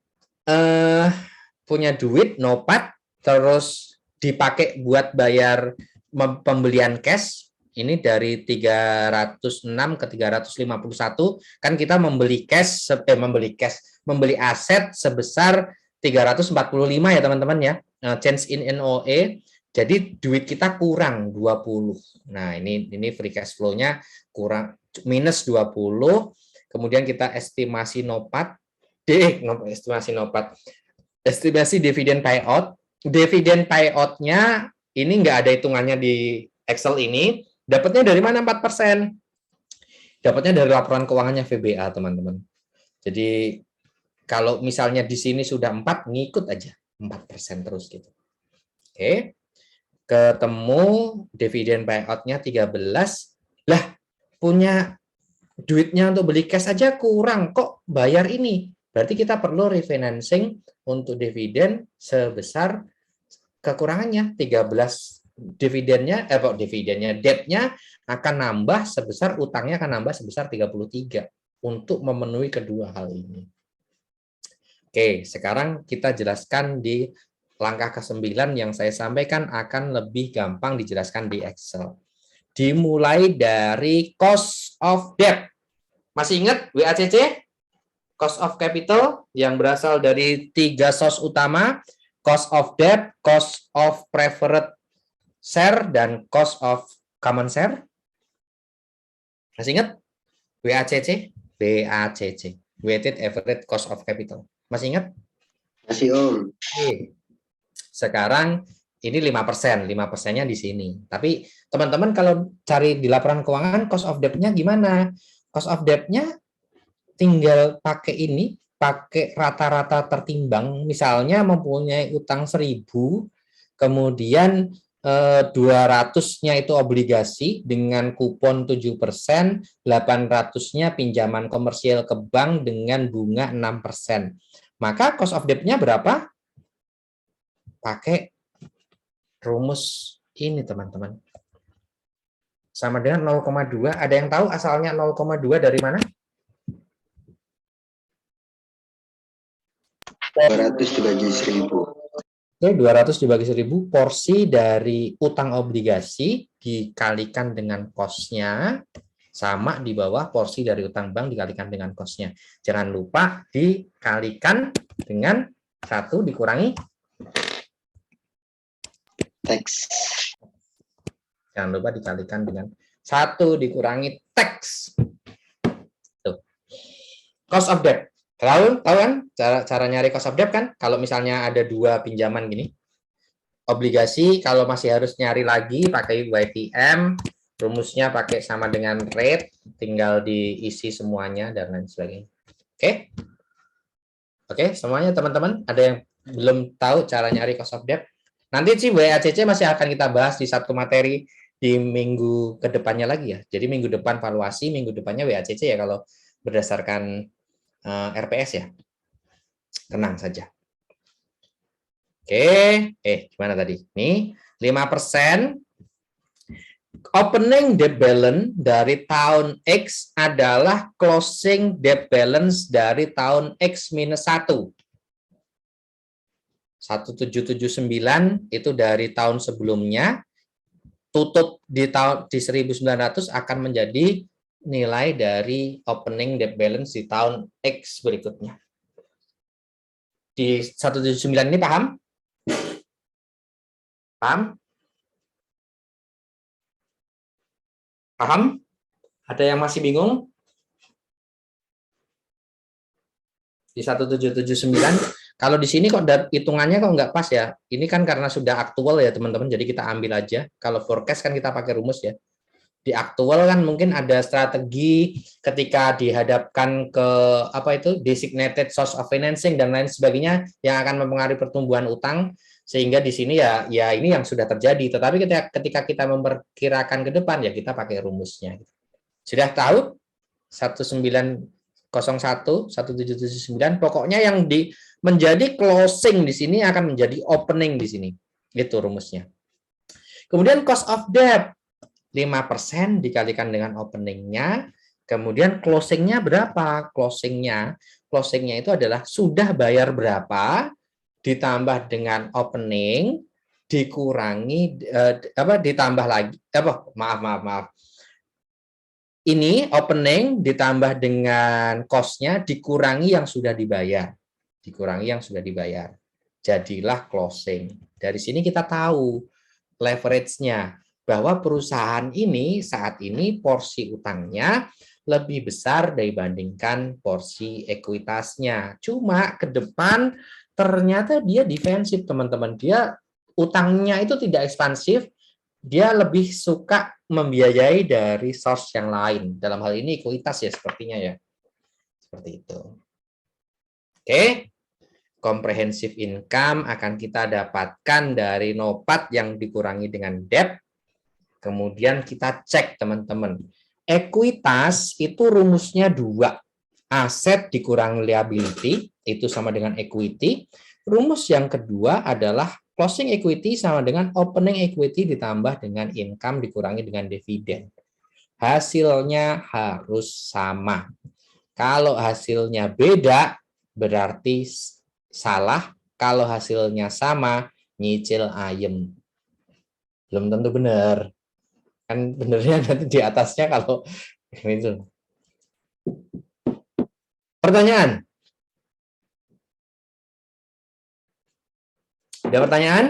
nopat terus dipakai buat bayar pembelian cash. Ini dari 306 ke 351 kan kita membeli aset sebesar 345 ya teman-teman ya. Change in NOA. Jadi duit kita kurang 20. Nah, ini free cash flow-nya kurang minus 20. Kemudian kita estimasi estimasi dividen payout. Dividen payout-nya ini nggak ada hitungannya di Excel ini. Dapatnya dari mana 4%? Dapatnya dari laporan keuangannya VBA, teman-teman. Jadi kalau misalnya di sini sudah 4, ngikut aja 4% terus gitu. Oke. Ketemu dividen payout-nya 13. Lah, punya duitnya untuk beli cash aja kurang, kok bayar ini? Berarti kita perlu refinancing untuk dividen sebesar kekurangannya 13. Dividennya debt-nya akan nambah sebesar, utangnya akan nambah sebesar 33 untuk memenuhi kedua hal ini. Oke, sekarang kita jelaskan di langkah ke-9 yang saya sampaikan akan lebih gampang dijelaskan di Excel. Dimulai dari cost of debt. Masih ingat WACC? Cost of capital yang berasal dari 3 source utama, cost of debt, cost of preferred share, dan cost of common share. Masih ingat? WACC? WACC. Weighted average cost of capital. Masih ingat? Masih Om. Oke. Sekarang ini 5%. 5%-nya di sini. Tapi teman-teman kalau cari di laporan keuangan, cost of debt-nya gimana? Cost of debt-nya tinggal pakai ini, pakai rata-rata tertimbang. Misalnya mempunyai utang 1.000, kemudian 200-nya itu obligasi dengan kupon 7%, 800-nya pinjaman komersial ke bank dengan bunga 6%. Maka cost of debt-nya berapa? Pakai rumus ini, teman-teman. Sama dengan 0,2. Ada yang tahu asalnya 0,2 dari mana? 200 dibagi 1000. Oke, 200 dibagi 1000, porsi dari utang obligasi dikalikan dengan kosnya, sama di bawah porsi dari utang bank dikalikan dengan kosnya. Jangan lupa dikalikan dengan 1 dikurangi Teks. Jangan lupa dikalikan dengan 1 dikurangi teks. Tuh. Cost of debt. Tahu kan cara nyari cost of debt kan? Kalau misalnya ada 2 pinjaman gini, obligasi kalau masih harus nyari lagi pakai YTM, rumusnya pakai sama dengan rate, tinggal diisi semuanya dan lain sebagainya. Oke? Oke, semuanya teman-teman, ada yang belum tahu cara nyari cost of debt? Nanti sih WACC masih akan kita bahas di satu materi di minggu kedepannya lagi ya. Jadi minggu depan valuasi, minggu depannya WACC ya kalau berdasarkan RPS ya. Tenang saja. Oke, gimana tadi? Nih, 5% opening debt balance dari tahun X adalah closing debt balance dari tahun X minus 1. 1779 itu dari tahun sebelumnya, tutup di tahun di 1900 akan menjadi nilai dari opening debt balance di tahun X berikutnya. Di 179 ini paham? Paham? Paham? Ada yang masih bingung? Di 1779, kalau di sini kok hitungannya kok nggak pas ya? Ini kan karena sudah aktual ya teman-teman, jadi kita ambil aja. Kalau forecast kan kita pakai rumus ya. Di aktual kan mungkin ada strategi ketika dihadapkan ke designated source of financing dan lain sebagainya yang akan mempengaruhi pertumbuhan utang, sehingga di sini ya ini yang sudah terjadi. Tetapi ketika kita memperkirakan ke depan ya kita pakai rumusnya. Sudah tahu 1901 1779, pokoknya yang menjadi closing di sini akan menjadi opening di sini. Itu rumusnya. Kemudian cost of debt 5% dikalikan dengan openingnya, kemudian closingnya berapa? Closingnya itu adalah sudah bayar berapa ditambah dengan opening dikurangi ditambah lagi maaf. Ini opening ditambah dengan cost-nya dikurangi yang sudah dibayar. Jadilah closing. Dari sini kita tahu leverage-nya, bahwa perusahaan ini saat ini porsi utangnya lebih besar dibandingkan porsi ekuitasnya. Cuma ke depan ternyata dia defensif, teman-teman. Dia utangnya itu tidak ekspansif, dia lebih suka membiayai dari source yang lain. Dalam hal ini ekuitas ya sepertinya ya. Seperti itu. Oke. Comprehensive income akan kita dapatkan dari NOPAT yang dikurangi dengan debt. Kemudian kita cek teman-teman. Ekuitas itu rumusnya 2. Aset dikurangi liability, itu sama dengan equity. Rumus yang kedua adalah closing equity sama dengan opening equity ditambah dengan income dikurangi dengan dividen. Hasilnya harus sama. Kalau hasilnya beda, berarti salah. Kalau hasilnya sama, nyicil ayem. Belum tentu benar. Kan benernya nanti di atasnya kalau itu. Pertanyaan? Ada pertanyaan?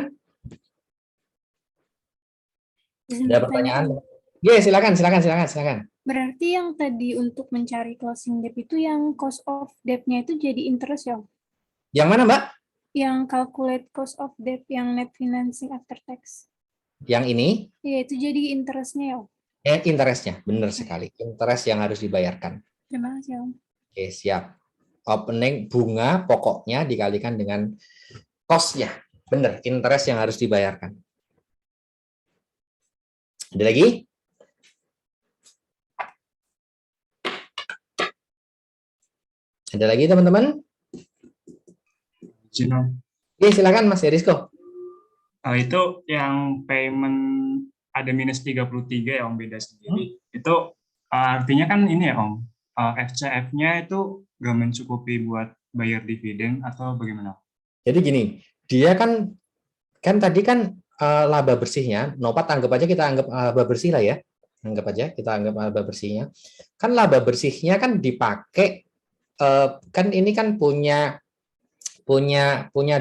Ada pertanyaan? Ya, silakan. Berarti yang tadi untuk mencari closing debt itu yang cost of debt-nya itu jadi interest ya? Yang mana, Mbak? Yang calculate cost of debt yang net financing after tax. Yang ini? Iya, itu jadi interest-nya ya? Interest-nya, benar sekali. Interest yang harus dibayarkan. Terima kasih, Om. Oke, siap. Opening bunga pokoknya dikalikan dengan cost-nya. Benar, interest yang harus dibayarkan. Ada lagi? Ada lagi teman-teman? Izin, Om. Oke, silakan Mas Erisko. Itu yang payment ada minus 33 ya Om, beda sendiri. Itu artinya kan ini ya Om, FCF-nya itu nggak mencukupi buat bayar dividen atau bagaimana? Jadi gini, dia kan tadi kan laba bersihnya, Nopat anggap aja kita anggap laba bersih lah ya. Anggap aja kita anggap laba bersihnya. Kan laba bersihnya kan dipakai kan ini kan punya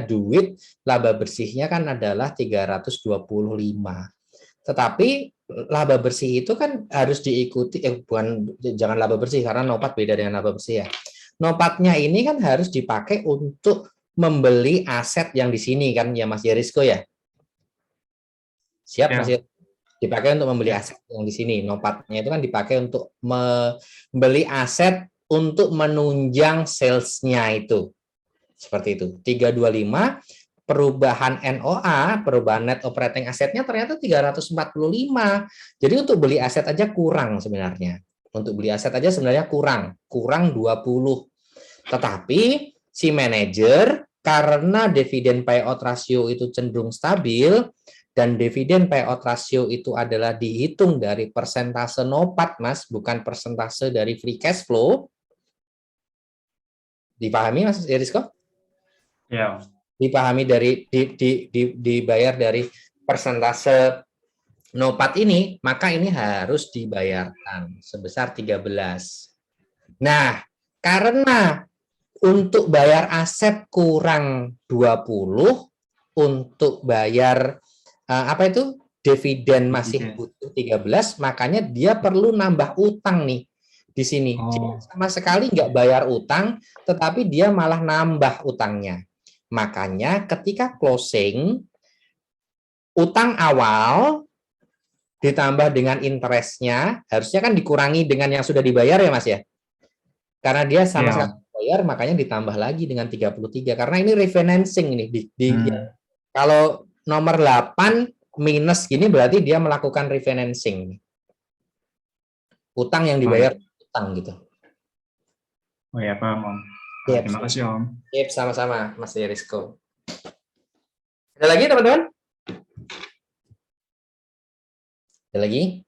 duit, laba bersihnya kan adalah 325. Tetapi laba bersih itu kan harus diikuti bukan, jangan laba bersih karena Nopat beda dengan laba bersih ya. Nopatnya ini kan harus dipakai untuk membeli aset yang di sini kan ya Mas Yerisko ya. Siap Ya. Mas Yerisko? Dipakai untuk membeli aset yang di sini. Nopatnya itu kan dipakai untuk membeli aset untuk menunjang sales-nya itu. Seperti itu. 325 perubahan NOA, perubahan net operating assetnya ternyata 345. Jadi untuk beli aset aja kurang sebenarnya. Untuk beli aset aja sebenarnya kurang 20. Tetapi si manajer karena dividen payout ratio itu cenderung stabil dan dividen payout ratio itu adalah dihitung dari persentase Nopat, Mas, bukan persentase dari free cash flow. Dipahami Mas Erisko? Ya. Dipahami dari dibayar dari persentase Nopat ini, maka ini harus dibayarkan sebesar 13. Nah, karena untuk bayar aset kurang 20, untuk bayar apa itu? Dividen masih butuh 13, makanya dia perlu nambah utang nih di sini. Dia sama sekali nggak bayar utang, tetapi dia malah nambah utangnya. Makanya ketika closing, utang awal ditambah dengan interestnya, harusnya kan dikurangi dengan yang sudah dibayar ya Mas ya? Karena dia sama sekali bayar, makanya ditambah lagi dengan 33. Karena ini refinancing ini. Kalau nomor 8 minus gini berarti dia melakukan refinancing. Utang yang dibayar utang gitu. Oh ya, paham Om. Yep. Terima kasih Om. Yep, sama-sama Mas Yerisko. Ada lagi teman-teman? Ada lagi?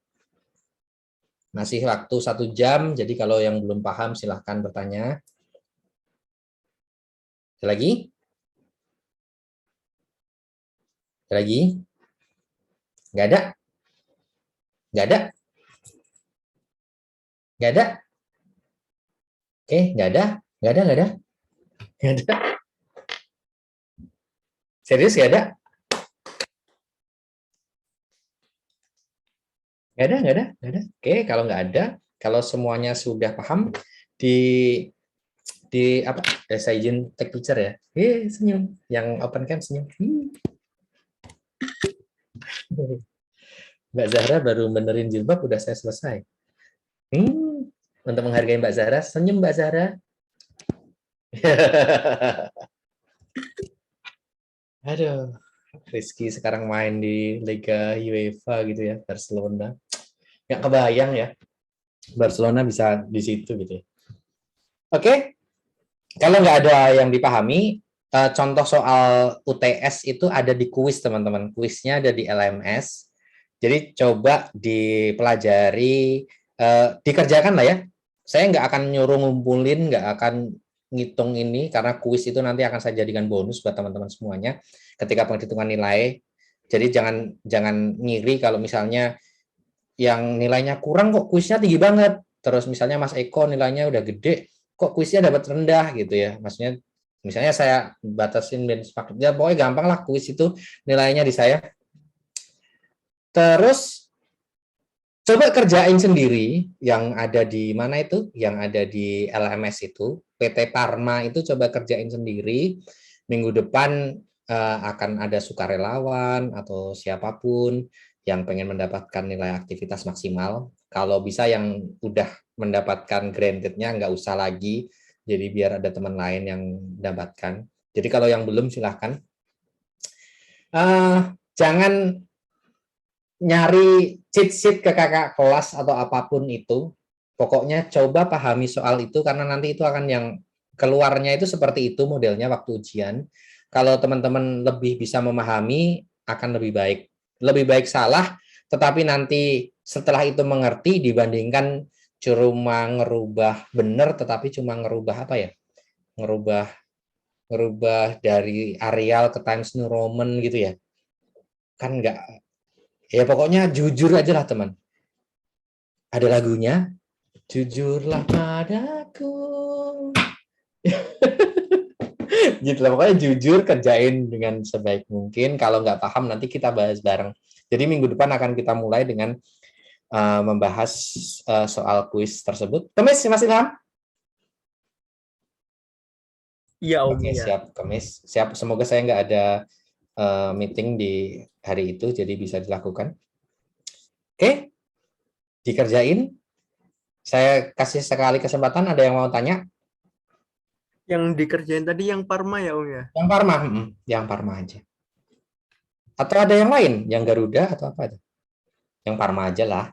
Masih waktu 1 jam, jadi kalau yang belum paham silahkan bertanya. Ada lagi? Ada lagi? Nggak ada? Nggak ada? Nggak ada? Oke, nggak ada? Nggak ada? Nggak ada? Nggak ada? Serius nggak ada? Nggak ada? Nggak ada? Nggak ada? Oke, kalau nggak ada, kalau semuanya sudah paham, di apa? Saya izin take picture ya. Senyum. Yang open cam senyum. Mbak Zahra baru benerin jilbab, udah saya selesai. Untuk menghargai Mbak Zahra, senyum Mbak Zahra. Aduh, Rizky sekarang main di Liga UEFA gitu ya, Barcelona. Nggak kebayang ya, Barcelona bisa di situ gitu ya. Oke, kalau nggak ada yang dipahami, contoh soal UTS itu ada di kuis teman-teman. Kuisnya ada di LMS. Jadi coba dipelajari, dikerjakan lah ya. Saya nggak akan nyuruh ngumpulin, nggak akan ngitung ini, karena kuis itu nanti akan saya jadikan bonus buat teman-teman semuanya ketika penghitungan nilai. Jadi jangan ngiri kalau misalnya yang nilainya kurang kok kuisnya tinggi banget. Terus misalnya Mas Eko nilainya udah gede, kok kuisnya dapat rendah gitu ya. Maksudnya misalnya saya batasin benchmark, ya pokoknya gampang lah kuis itu nilainya di saya. Terus coba kerjain sendiri yang ada di mana itu, yang ada di LMS itu, PT Parma itu coba kerjain sendiri. Minggu depan akan ada sukarelawan atau siapapun yang pengen mendapatkan nilai aktivitas maksimal. Kalau bisa yang udah mendapatkan granted-nya nggak usah lagi, jadi biar ada teman lain yang mendapatkan. Jadi kalau yang belum silahkan. Jangan nyari cheat sheet ke kakak kelas atau apapun itu. Pokoknya coba pahami soal itu karena nanti itu akan yang keluarnya itu seperti itu modelnya waktu ujian. Kalau teman-teman lebih bisa memahami akan lebih baik. Lebih baik salah, tetapi nanti setelah itu mengerti dibandingkan cuma ngerubah benar tetapi cuma ngerubah apa ya? Ngerubah dari Arial ke Times New Roman gitu ya. Kan enggak. Ya pokoknya jujur aja lah teman. Ada lagunya, jujurlah padaku. Gitu lah, pokoknya jujur, kerjain dengan sebaik mungkin. Kalau nggak paham nanti kita bahas bareng. Jadi minggu depan akan kita mulai dengan membahas soal kuis tersebut. Kemis, Mas Ilham? Iya Om. Oke, Iya. siap Kemis. Siap, semoga saya nggak ada meeting di hari itu, jadi bisa dilakukan. Oke, dikerjain. Saya kasih sekali kesempatan, ada yang mau tanya? Yang dikerjain tadi yang Parma ya Om ya? Yang Parma, yang Parma aja. Atau ada yang lain, yang Garuda atau apa itu? Yang Parma aja lah,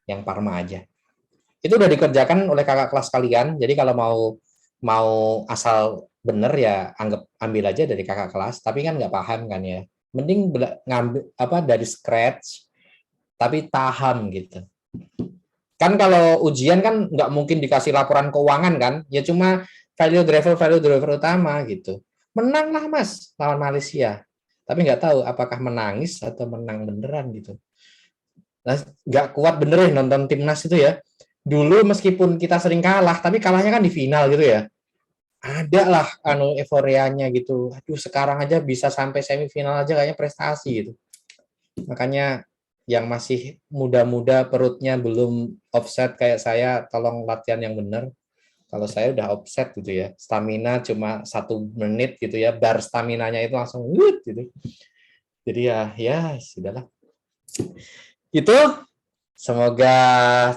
yang Parma aja. Itu udah dikerjakan oleh kakak kelas kalian. Jadi kalau mau asal bener ya ambil aja dari kakak kelas. Tapi kan nggak paham kan ya. Mending ngambil apa dari scratch, tapi paham gitu. Kan kalau ujian kan nggak mungkin dikasih laporan keuangan kan? Ya cuma value driver utama gitu. Menang lah Mas lawan Malaysia. Tapi nggak tahu apakah menangis atau menang beneran gitu. Nah, nggak kuat bener ya nonton timnas itu ya. Dulu meskipun kita sering kalah, tapi kalahnya kan di final gitu ya. Ada lah euforianya gitu. Aduh, sekarang aja bisa sampai semifinal aja kayaknya prestasi gitu. Makanya yang masih muda-muda perutnya belum offset kayak saya, tolong latihan yang benar. Kalau saya udah offset gitu ya, stamina cuma 1 menit gitu ya, bar staminanya itu langsung gitu. Jadi ya sudahlah. Itu semoga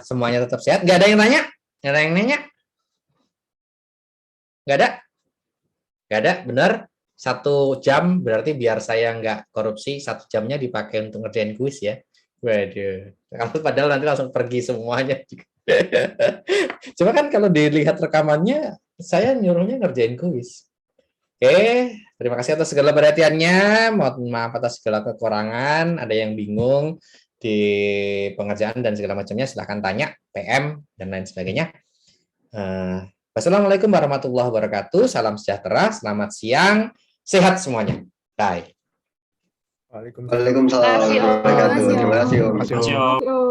semuanya tetap sehat. Gak ada yang nanya? Gak ada yang nanya? Gak ada? Gak ada, benar. 1 jam berarti biar saya nggak korupsi, 1 jamnya dipakai untuk ngerjain kuis ya. Waduh, kalau padahal nanti langsung pergi semuanya. Cuma kan kalau dilihat rekamannya, saya nyuruhnya ngerjain kuis. Oke, terima kasih atas segala perhatiannya. Mohon maaf atas segala kekurangan. Ada yang bingung di pengerjaan dan segala macamnya, silahkan tanya, PM, dan lain sebagainya. Wassalamualaikum warahmatullahi wabarakatuh. Salam sejahtera, selamat siang, sehat semuanya. Bye. Waalaikumsalam warahmatullahi wabarakatuh. Terima kasih Om. Terima kasih, Om.